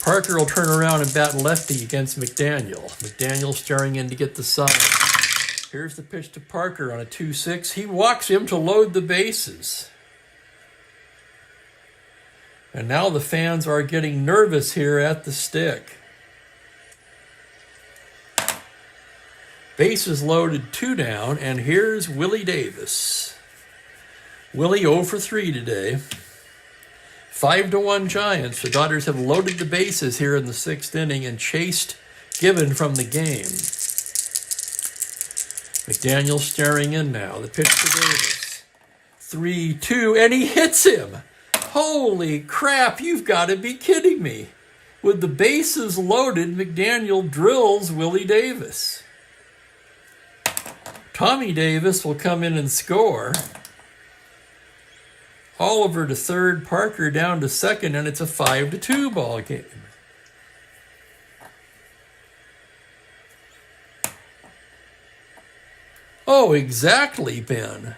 Parker will turn around and bat lefty against McDaniel. McDaniel staring in to get the side. Here's the pitch to Parker on a 2-6. He walks him to load the bases. And now the fans are getting nervous here at the stick. Bases loaded, 2 down, and here's Willie Davis. Willie 0 for 3 today. 5-1 Giants. The Dodgers have loaded the bases here in the 6th inning and chased Gibbon from the game. McDaniel staring in now. The pitch to Davis. 3-2, and he hits him. Holy crap, you've got to be kidding me. With the bases loaded, McDaniel drills Willie Davis. Tommy Davis will come in and score. Oliver to third, Parker down to second, and it's a 5-2 ball game. Oh, exactly, Ben.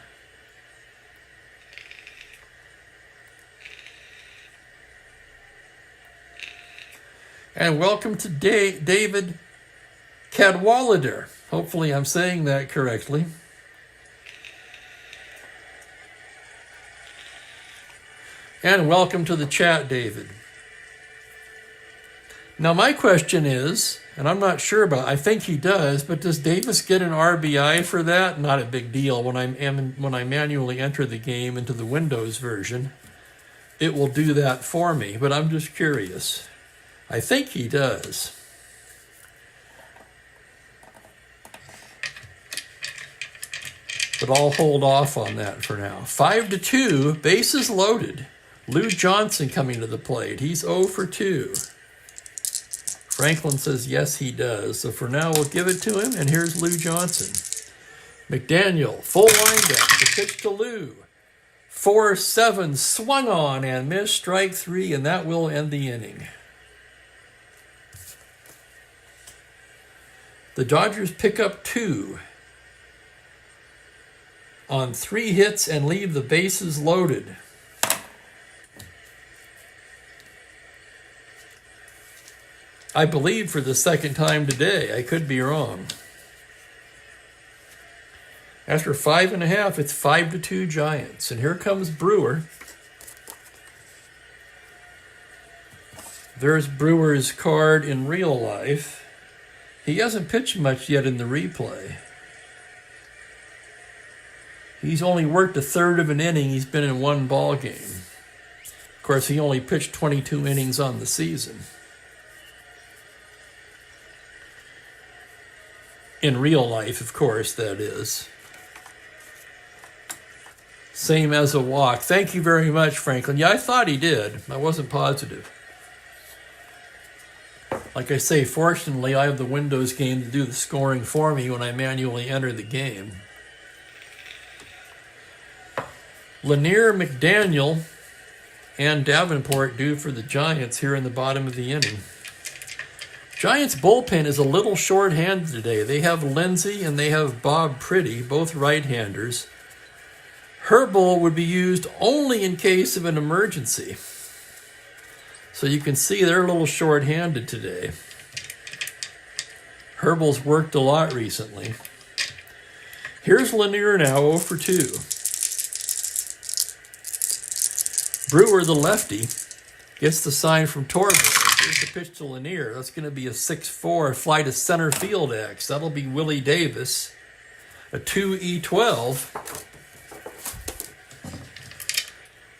And welcome to David Cadwallader. Hopefully I'm saying that correctly. And welcome to the chat, David. Now my question is, and I'm not sure about, I think he does, but does Davis get an RBI for that? Not a big deal when I manually enter the game into the Windows version. it will do that for me, but I'm just curious. I think he does. But I'll hold off on that for now. 5-2, bases loaded. Lou Johnson coming to the plate. He's 0 for 2. Franklin says yes, he does. So for now, we'll give it to him. And here's Lou Johnson. McDaniel, full windup. The pitch to Lou. 4-7, swung on and missed. Strike 3, and that will end the inning. The Dodgers pick up 2 on 3 hits and leave the bases loaded. I believe for the second time today. I could be wrong. After 5.5, it's 5-2 Giants. And here comes Brewer. There's Brewer's card in real life. He hasn't pitched much yet in the replay. He's only worked 1/3 of an inning. He's been in 1 ball game. Of course, he only pitched 22 innings on the season. In real life, of course, that is. Same as a walk. Thank you very much, Franklin. Yeah, I thought he did. I wasn't positive. Like I say, fortunately, I have the Windows game to do the scoring for me when I manually enter the game. Lanier, McDaniel, and Davenport due for the Giants here in the bottom of the inning. Giants bullpen is a little short-handed today. They have Lindsey and they have Bob Pretty, both right-handers. Herbal would be used only in case of an emergency. So you can see they're a little short-handed today. Herbal's worked a lot recently. Here's Lanier now, 0 for 2. Brewer, the lefty, gets the sign from Torben. Here's the pitch to Lanier. That's going to be a 6-4 fly to center field X. That'll be Willie Davis. A 2-E12.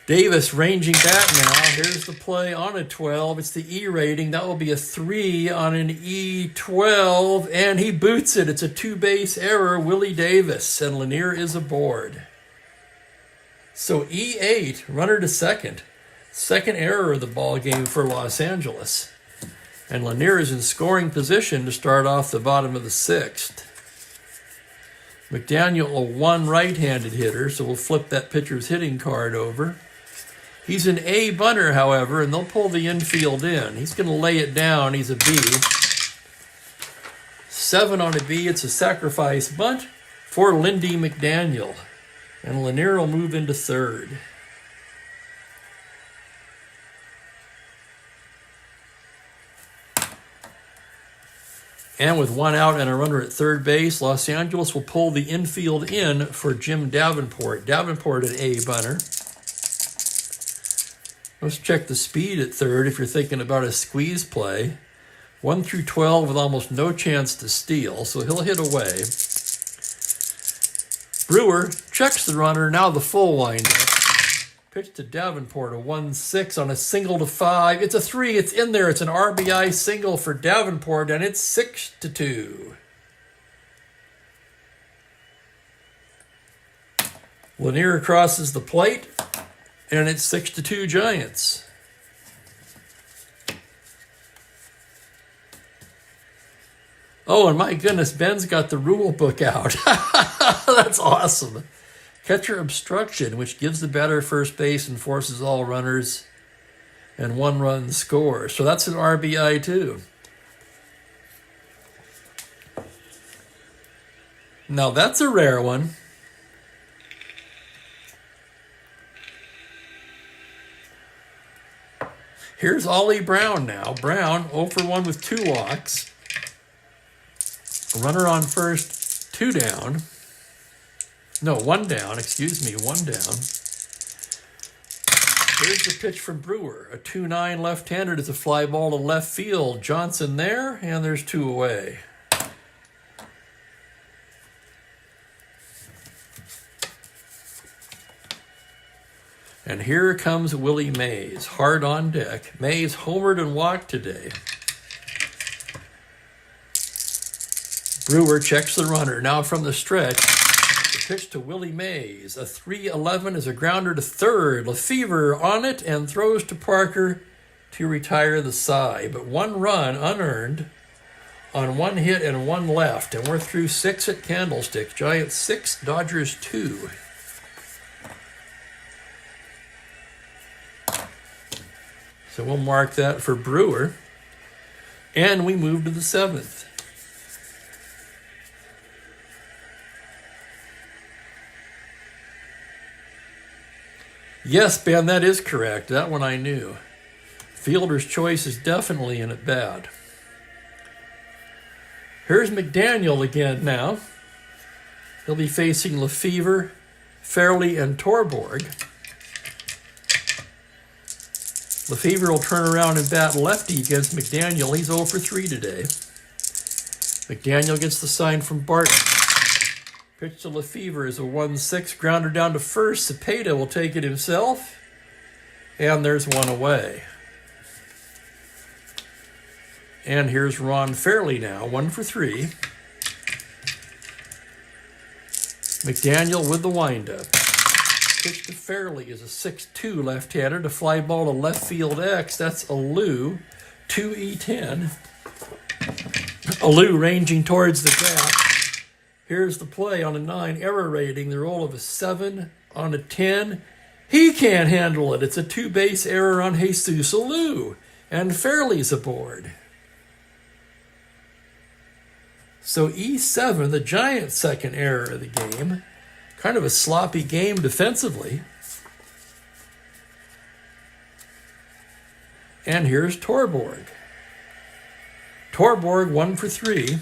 Davis ranging back now. Here's the play on a 12. It's the E rating. That will be a 3 on an E12. And he boots it. It's a 2-base error. Willie Davis. And Lanier is aboard. So E8, runner to second. Second error of the ball game for Los Angeles. And Lanier is in scoring position to start off the bottom of the 6th. McDaniel, a 1 right-handed hitter, so we'll flip that pitcher's hitting card over. He's an A bunter, however, and they'll pull the infield in. He's going to lay it down. He's a B. 7 on a B. It's a sacrifice bunt for Lindy McDaniel. And Lanier will move into 3rd. And with 1 out and a runner at 3rd base, Los Angeles will pull the infield in for Jim Davenport. Davenport, an A bunter. Let's check the speed at 3rd if you're thinking about a squeeze play. 1 through 12 with almost no chance to steal, so he'll hit away. Brewer checks the runner, now the full windup. Pitch to Davenport, a 1-6 on a single to 5. It's a 3, it's in there. It's an RBI single for Davenport, and it's 6-2. Lanier crosses the plate, and it's 6-2 Giants. Oh, and my goodness, Ben's got the rule book out. That's awesome. Catcher obstruction, which gives the batter first base and forces all runners, and 1 run score. So that's an RBI too. Now that's a rare one. Here's Ollie Brown now. Brown 0 for 1 with 2 walks. Runner on first, 2 down. No, 1 down, excuse me, 1 down. Here's the pitch from Brewer. A 2-9 left-handed is a fly ball to left field. Johnson there, and there's 2 away. And here comes Willie Mays, hard on deck. Mays homered and walked today. Brewer checks the runner. Now from the stretch, the pitch to Willie Mays. A 3-11 is a grounder to third. Lefevre on it and throws to Parker to retire the side. But one run unearned on one hit and one left. And we're through 6 at Candlestick. Giants 6, Dodgers 2. So we'll mark that for Brewer. And we move to the 7th. Yes, Ben, that is correct. That one I knew. Fielder's choice is definitely in it bad. Here's McDaniel again now. He'll be facing Lefevre, Fairley, and Torborg. Lefevre will turn around and bat lefty against McDaniel. He's 0 for 3 today. McDaniel gets the sign from Barton. Pitch to Lefevre is a 1-6. Grounder down to first. Cepeda will take it himself. And there's one away. And here's Ron Fairley now, 1 for 3. McDaniel with the windup. Pitch to Fairley is a 6-2 left-hander to fly ball to left field X. That's Alou, 2E10. Alou ranging towards the gap. Here's the play on a 9 error rating. The roll of a 7 on a 10. He can't handle it. It's a 2-base error on Jesus Alou. And Fairley's aboard. So E7, the Giants' second error of the game. Kind of a sloppy game defensively. And here's Torborg. Torborg 1 for 3.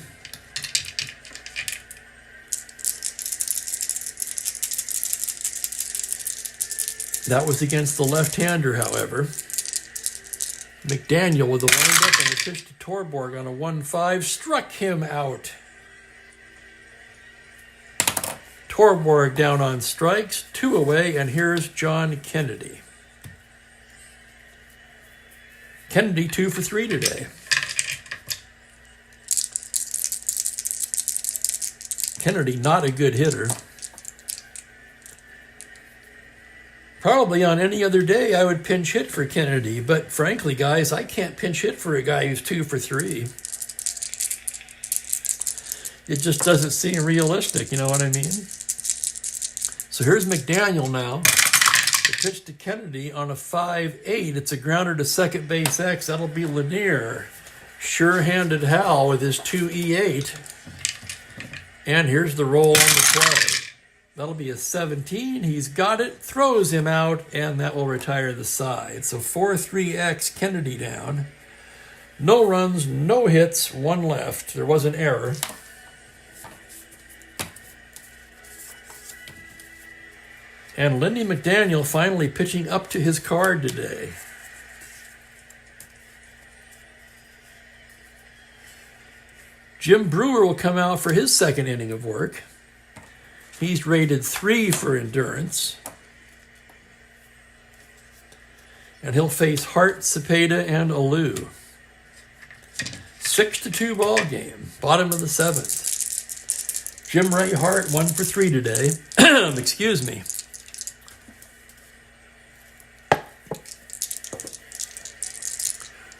That was against the left-hander, however. McDaniel with the windup and the pitch to Torborg on a 1-5 struck him out. Torborg down on strikes, 2 away, and here's John Kennedy. Kennedy 2 for 3 today. Kennedy not a good hitter. Probably on any other day I would pinch hit for Kennedy, but frankly, guys, I can't pinch hit for a guy who's 2 for 3. It just doesn't seem realistic, you know what I mean? So here's McDaniel now. The pitch to Kennedy on a 5-8. It's a grounder to second base X. That'll be Lanier. Sure-handed Hal with his 2E8. And here's the roll on the play. That'll be a 17. He's got it, throws him out, and that will retire the side. So 4-3X, Kennedy down. No runs, no hits, 1 left. There was an error. And Lindy McDaniel finally pitching up to his card today. Jim Brewer will come out for his second inning of work. He's rated 3 for endurance. And he'll face Hart, Cepeda, and Alou. 6-2 ball game. Bottom of the 7th. Jim Ray Hart 1 for 3 today. Excuse me.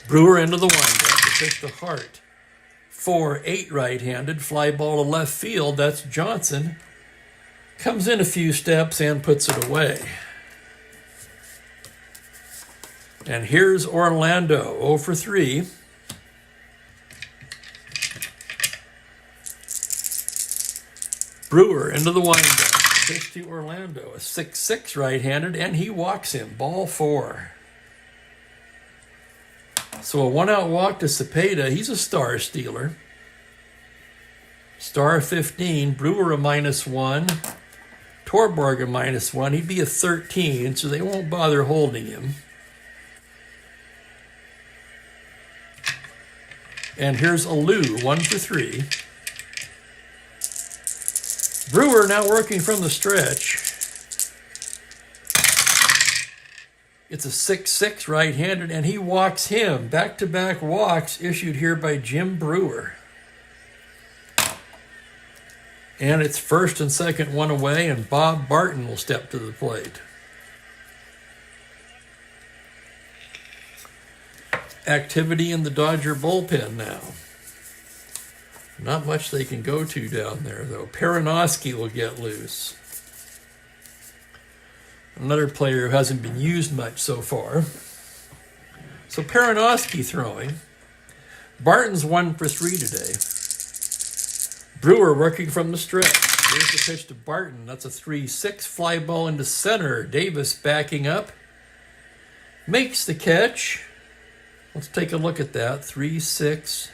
Brewer into the windup. The pitch to Hart. 4-8 right-handed. Fly ball to left field. That's Johnson. Comes in a few steps and puts it away. And here's Orlando, 0 for 3. Brewer into the windup. Pitch to Orlando, a 6-6 right-handed, and he walks him. Ball 4. So a 1-out walk to Cepeda. He's a star stealer. Star 15. Brewer a -1. Torborg a -1. He'd be a 13, so they won't bother holding him. And here's Alou, 1 for 3. Brewer now working from the stretch. It's a 6-6 right-handed, and he walks him. Back-to-back walks issued here by Jim Brewer. And it's first and second one away, and Bob Barton will step to the plate. Activity in the Dodger bullpen now. Not much they can go to down there, though. Perinoski will get loose. Another player who hasn't been used much so far. So Perinoski throwing. Barton's 1 for 3 today. Brewer working from the stretch. Here's the pitch to Barton. That's a 3-6 fly ball into center. Davis backing up. Makes the catch. Let's take a look at that. 3-6.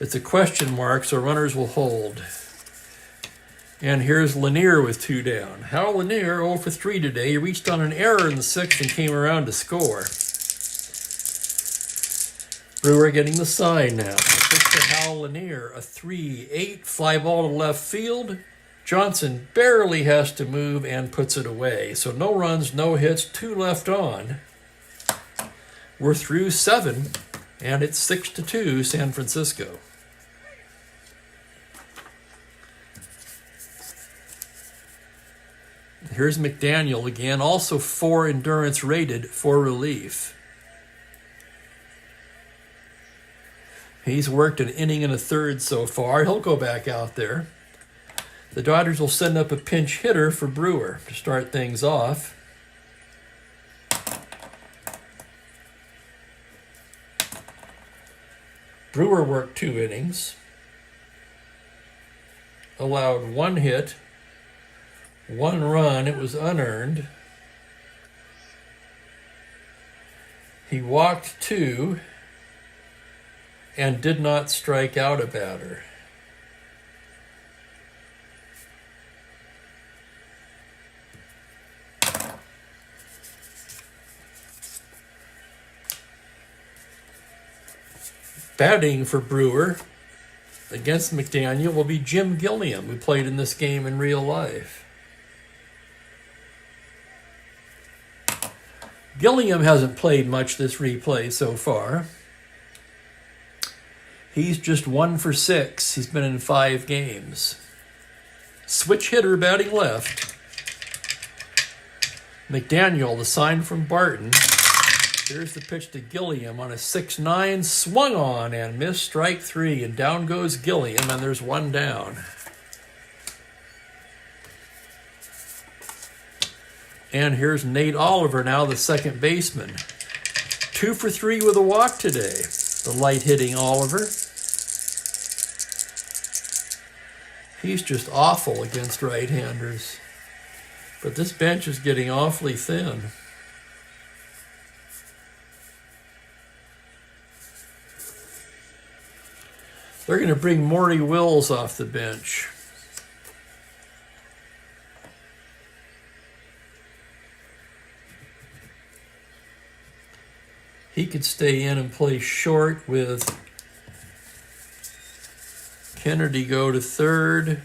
It's a question mark, so runners will hold. And here's Lanier with 2 down. Hal Lanier, 0 for 3 today. He reached on an error in the 6th and came around to score. Brewer getting the sign now. Pitch to Hal Lanier, a 3-8 fly ball to left field. Johnson barely has to move and puts it away. So no runs, no hits, 2 left on. We're through 7, and it's 6-2 San Francisco. Here's McDaniel again, also 4 endurance rated for relief. He's worked an inning and a third so far. He'll go back out there. The Dodgers will send up a pinch hitter for Brewer to start things off. Brewer worked 2 innings. Allowed 1 hit. 1 run, it was unearned. He walked 2 and did not strike out a batter. Batting for Brewer against McDaniel will be Jim Gilliam, who played in this game in real life. Gilliam hasn't played much this replay so far. He's just 1 for 6. He's been in 5 games. Switch hitter batting left. McDaniel, the sign from Barton. Here's the pitch to Gilliam on a 6-9, swung on and missed, strike 3, and down goes Gilliam, and there's 1 down. And here's Nate Oliver now, the second baseman. 2 for 3 with a walk today. The light-hitting Oliver. He's just awful against right-handers. But this bench is getting awfully thin. They're going to bring Maury Wills off the bench. He could stay in and play short with Kennedy go to third.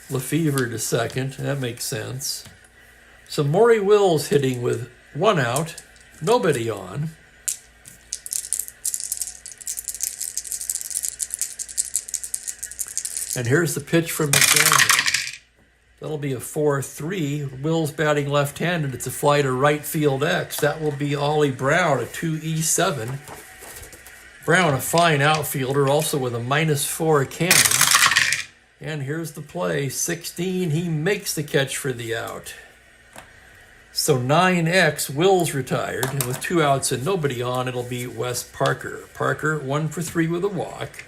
Lefevre to second. That makes sense. So Maury Wills hitting with 1 out, nobody on. And here's the pitch from McDaniel. That'll be a 4-3. Wills batting left-handed. It's a fly to right field X. That will be Ollie Brown, a 2E7. Brown, a fine outfielder, also with a -4 cannon. And here's the play. 16, he makes the catch for the out. So 9X, Wills retired. And with 2 outs and nobody on, it'll be Wes Parker. Parker, 1 for 3 with a walk.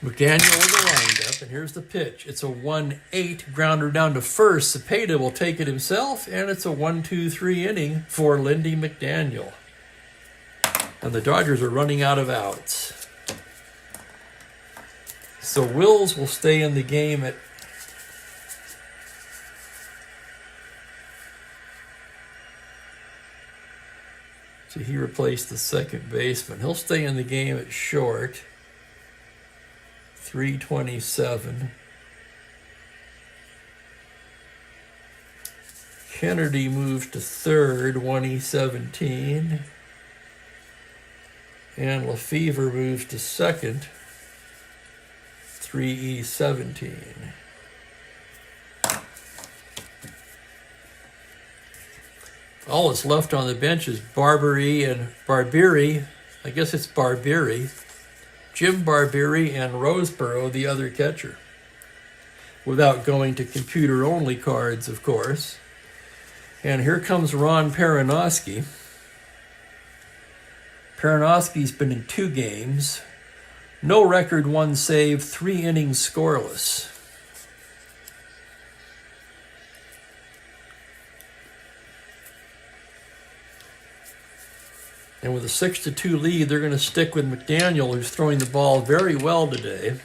McDaniel with a windup, and here's the pitch. It's a 1-8 grounder down to first. Cepeda will take it himself, and it's a 1-2-3 inning for Lindy McDaniel. And the Dodgers are running out of outs. So Wills will stay in the game at So he replaced the second baseman. He'll stay in the game at short. 327. Kennedy moves to third, 1E17. And Lefevre moves to second, 3E17. All that's left on the bench is Barbery and Barbieri. I guess it's Barbieri. Jim Barbieri and Roseborough, the other catcher. Without going to computer-only cards, of course. And here comes Ron Peranowski. Peranowski's been in 2 games. No record, 1 save, 3 innings scoreless. And with a 6-2 lead, they're going to stick with McDaniel, who's throwing the ball very well today.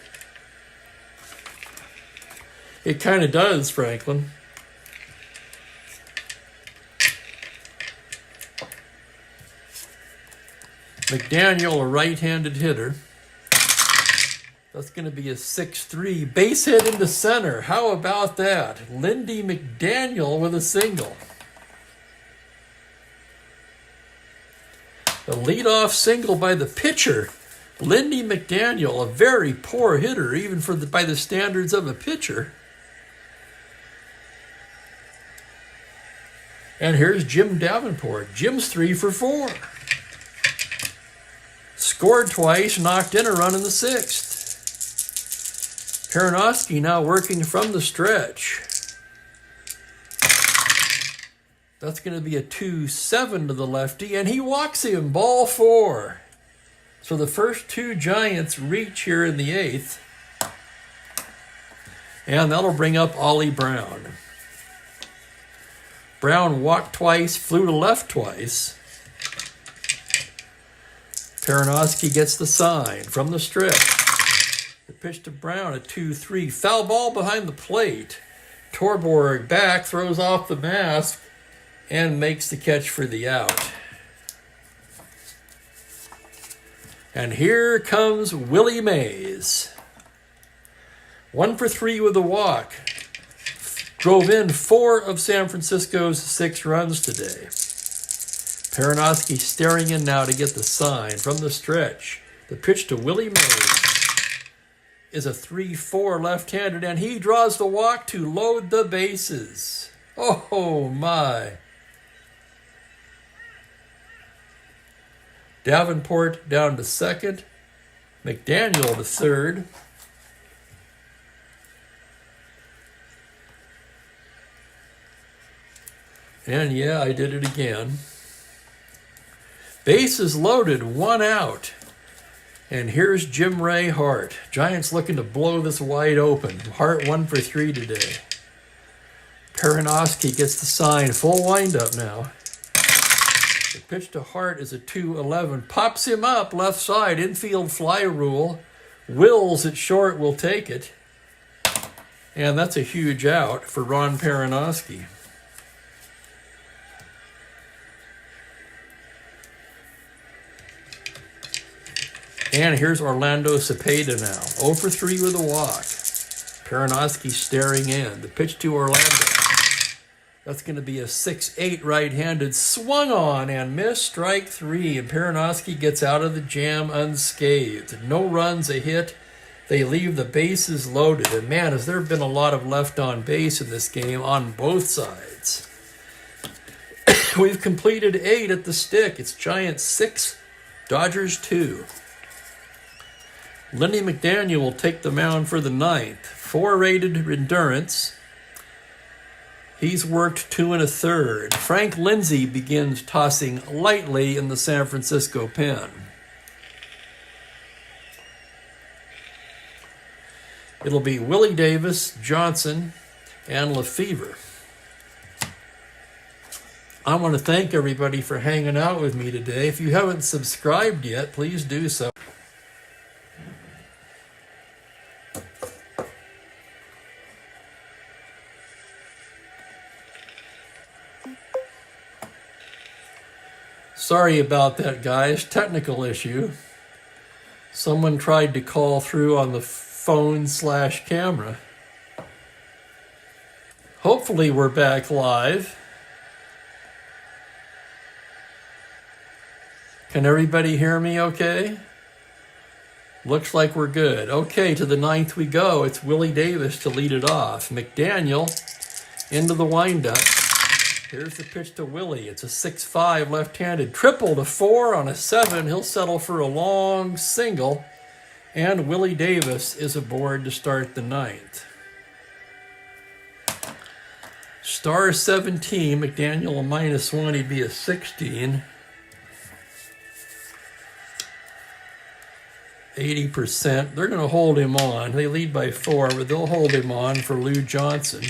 It kind of does, Franklin. McDaniel, a right-handed hitter. That's going to be a 6-3. Base hit into center. How about that? Lindy McDaniel with a single. A leadoff single by the pitcher, Lindy McDaniel, a very poor hitter, even by the standards of a pitcher. And here's Jim Davenport. Jim's 3 for 4. Scored twice, knocked in a run in the 6th. Peranowski now working from the stretch. That's going to be a 2-7 to the lefty, and he walks him, ball 4. So the first 2 Giants reach here in the 8th. And that'll bring up Ollie Brown. Brown walked twice, flew to left twice. Peranowski gets the sign from the stretch. The pitch to Brown, a 2-3. Foul ball behind the plate. Torborg back, throws off the mask, and makes the catch for the out. And here comes Willie Mays. 1 for 3 with a walk. Drove in 4 of San Francisco's 6 runs today. Peranowski staring in now to get the sign from the stretch. The pitch to Willie Mays is a 3-4 left-handed, and he draws the walk to load the bases. Oh, my. Davenport down to second. McDaniel to third. And yeah, I did it again. Bases loaded, 1 out. And here's Jim Ray Hart. Giants looking to blow this wide open. Hart 1 for 3 today. Peranowski gets the sign. Full windup now. The pitch to Hart is a 2-11. Pops him up left side. Infield fly rule. Wills at short will take it. And that's a huge out for Ron Peranowski. And here's Orlando Cepeda now. 0 for 3 with a walk. Peranowski staring in. The pitch to Orlando. That's going to be a 6-8 right-handed. Swung on and missed. Strike 3. And Peranowski gets out of the jam unscathed. No runs, a hit. They leave the bases loaded. And man, has there been a lot of left on base in this game on both sides. We've completed 8 at the stick. It's Giants 6, Dodgers 2. Lindy McDaniel will take the mound for the 9th. 4 rated endurance. He's worked 2 1/3. Frank Lindsay begins tossing lightly in the San Francisco pen. It'll be Willie Davis, Johnson, and Lefevre. I want to thank everybody for hanging out with me today. If you haven't subscribed yet, please do so. Sorry about that, guys. Technical issue. Someone tried to call through on the phone/camera. Hopefully we're back live. Can everybody hear me okay? Looks like we're good. Okay, to the ninth we go. It's Willie Davis to lead it off. McDaniel into the windup. Here's the pitch to Willie. It's a 6-5 left-handed. Triple to 4 on a 7. He'll settle for a long single. And Willie Davis is aboard to start the ninth. Star 17, McDaniel a -1, he'd be a 16. 80%. They're going to hold him on. They lead by 4, but they'll hold him on for Lou Johnson.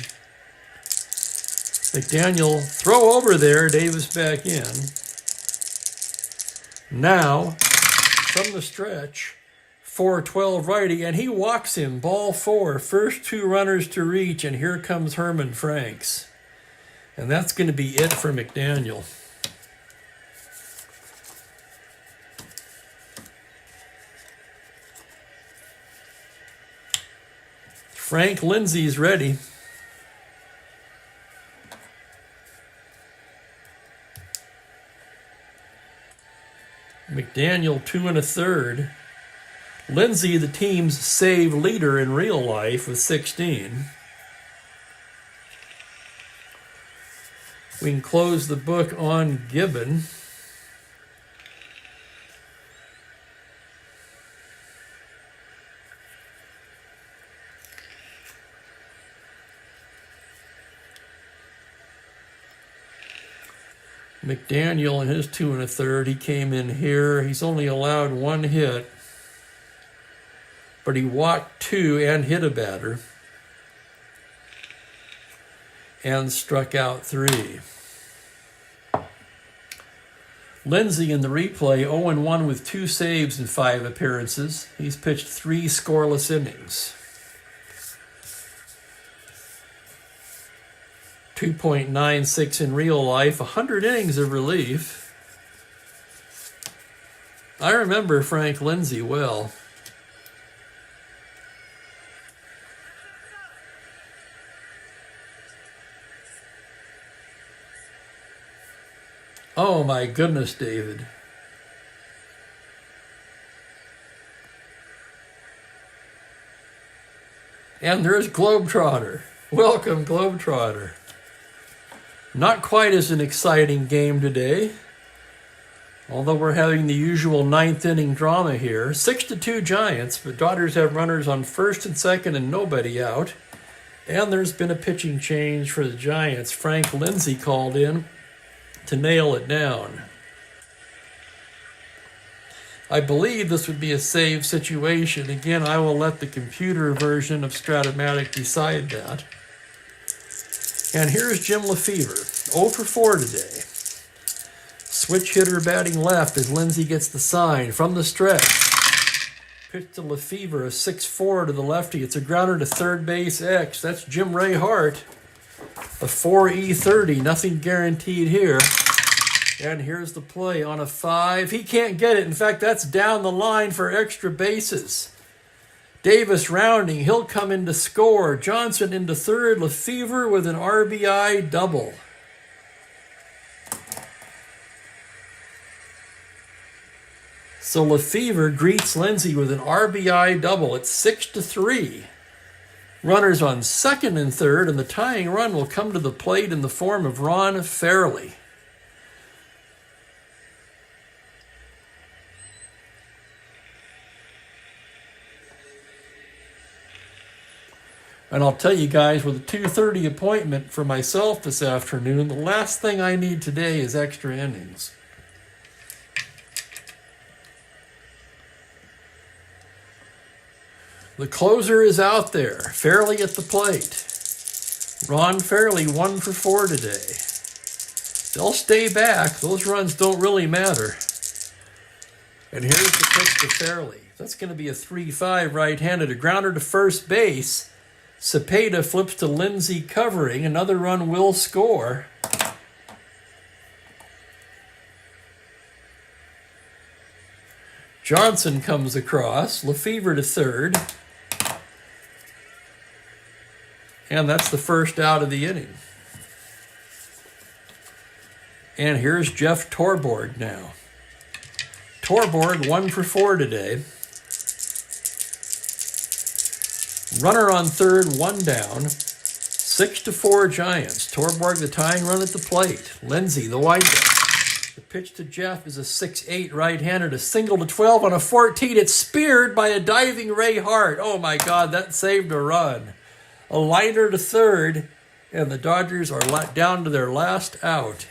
McDaniel, throw over there, Davis back in. Now, from the stretch, 4-12 righty, and he walks him, ball 4. First 2 runners to reach, and here comes Herman Franks. And that's going to be it for McDaniel. Frank Lindsay's ready. McDaniel 2 1/3. Lindsay, the team's save leader in real life, with 16. We can close the book on Gibbon. McDaniel in his 2 1/3, he came in here. He's only allowed 1 hit, but he walked 2 and hit a batter and struck out 3. Lindsay in the replay, 0-1 with 2 saves in 5 appearances. He's pitched 3 scoreless innings. 2.96 in real life, 100 innings of relief. I remember Frank Lindsay well. Oh my goodness, David. And there's Globetrotter. Welcome, Globetrotter. Not quite as an exciting game today, although we're having the usual 9th inning drama here. 6-2 Giants, but Dodgers have runners on first and second and nobody out. And there's been a pitching change for the Giants. Frank Lindsay called in to nail it down. I believe this would be a save situation. Again, I will let the computer version of Strat-O-Matic decide that. And here's Jim Lefevre, 0 for 4 today. Switch hitter batting left as Lindsay gets the sign from the stretch. Pitch to Lefevre, a 6-4 to the lefty. It's a grounder to third base X. That's Jim Ray Hart. A 4E30, nothing guaranteed here. And here's the play on a 5. He can't get it. In fact, that's down the line for extra bases. Davis rounding, he'll come in to score. Johnson into third, Lefevre with an RBI double. So Lefevre greets Lindsay with an RBI double. It's 6-3. Runners on second and third, and the tying run will come to the plate in the form of Ron Fairley. And I'll tell you guys, with a 2:30 appointment for myself this afternoon, the last thing I need today is extra innings. The closer is out there, Fairley at the plate. Ron Fairley 1 for 4 today. They'll stay back. Those runs don't really matter. And here's the pitch to Fairley. That's going to be a 3-5 right-handed. A grounder to first base. Cepeda flips to Lindsay covering. Another run will score. Johnson comes across. Lefevre to third. And that's the first out of the inning. And here's Jeff Torborg now. Torborg 1 for 4 today. Runner on third, 1 down. 6-4 Giants. Torborg the tying run at the plate. Lindsay the windup. The pitch to Jeff is a 6-8 right-hander, a single to 12 on a 14. It's speared by a diving Ray Hart. Oh my God, that saved a run. A liner to third, and the Dodgers are down to their last out.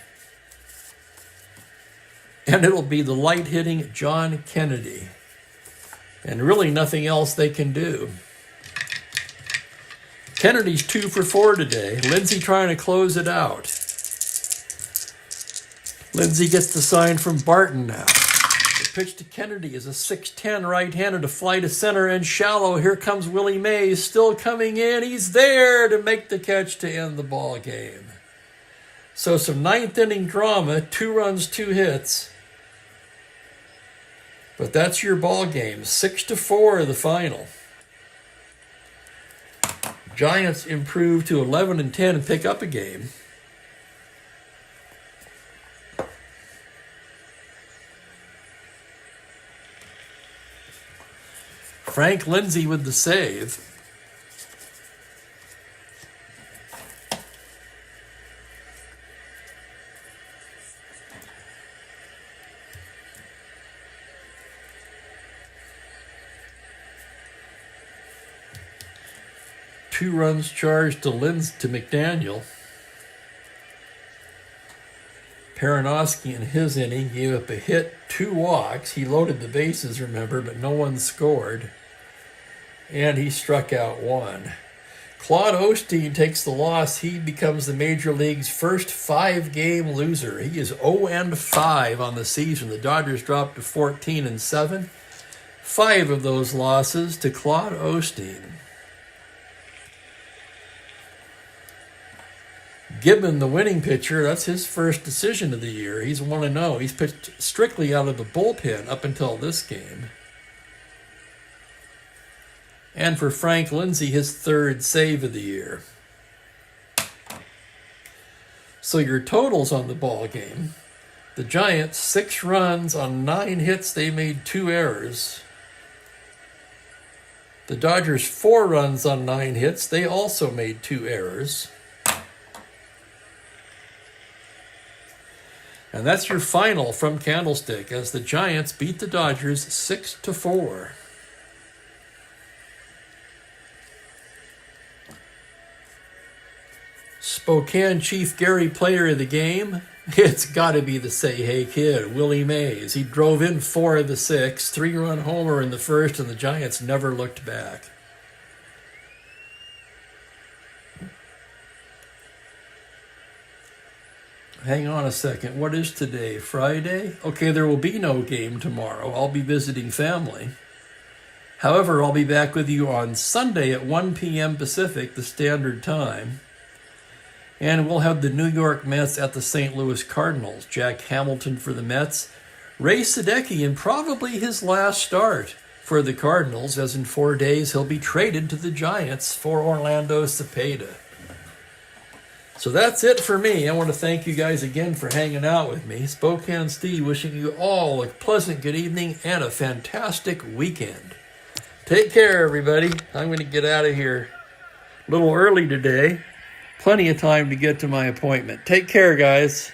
And it'll be the light-hitting John Kennedy. And really nothing else they can do. Kennedy's 2 for 4 today. Lindsay trying to close it out. Lindsay gets the sign from Barton now. The pitch to Kennedy is a 6-10 right-hander to fly to center and shallow. Here comes Willie Mays, still coming in. He's there to make the catch to end the ball game. So some ninth inning drama, 2 runs, 2 hits. But that's your ball game. 6-4 the final. Giants improve to 11-10 and pick up a game. Frank Lindsay with the save. Two runs charged to McDaniel. Peronowski in his inning gave up a hit, 2 walks. He loaded the bases, remember, but no one scored. And he struck out 1. Claude Osteen takes the loss. He becomes the Major League's first 5-game loser. He is 0-5 on the season. The Dodgers dropped to 14-7. 5 of those losses to Claude Osteen. Gibbon, the winning pitcher, that's his first decision of the year. He's 1-0. He's pitched strictly out of the bullpen up until this game. And for Frank Lindsay, his 3rd save of the year. So your totals on the ball game: the Giants, 6 runs on 9 hits. They made 2 errors. The Dodgers, 4 runs on 9 hits. They also made 2 errors. And that's your final from Candlestick as the Giants beat the Dodgers 6-4. Spokane Chief Gary player of the game, it's got to be the Say Hey Kid, Willie Mays. He drove in 4 of the 6, 3-run homer in the first, and the Giants never looked back. Hang on a second. What is today? Friday? Okay, there will be no game tomorrow. I'll be visiting family. However, I'll be back with you on Sunday at 1 p.m. Pacific, the standard time. And we'll have the New York Mets at the St. Louis Cardinals. Jack Hamilton for the Mets. Ray Sadecki in probably his last start for the Cardinals, as in 4 days he'll be traded to the Giants for Orlando Cepeda. So that's it for me. I want to thank you guys again for hanging out with me. Spokane Steve wishing you all a pleasant good evening and a fantastic weekend. Take care, everybody. I'm going to get out of here a little early today. Plenty of time to get to my appointment. Take care, guys.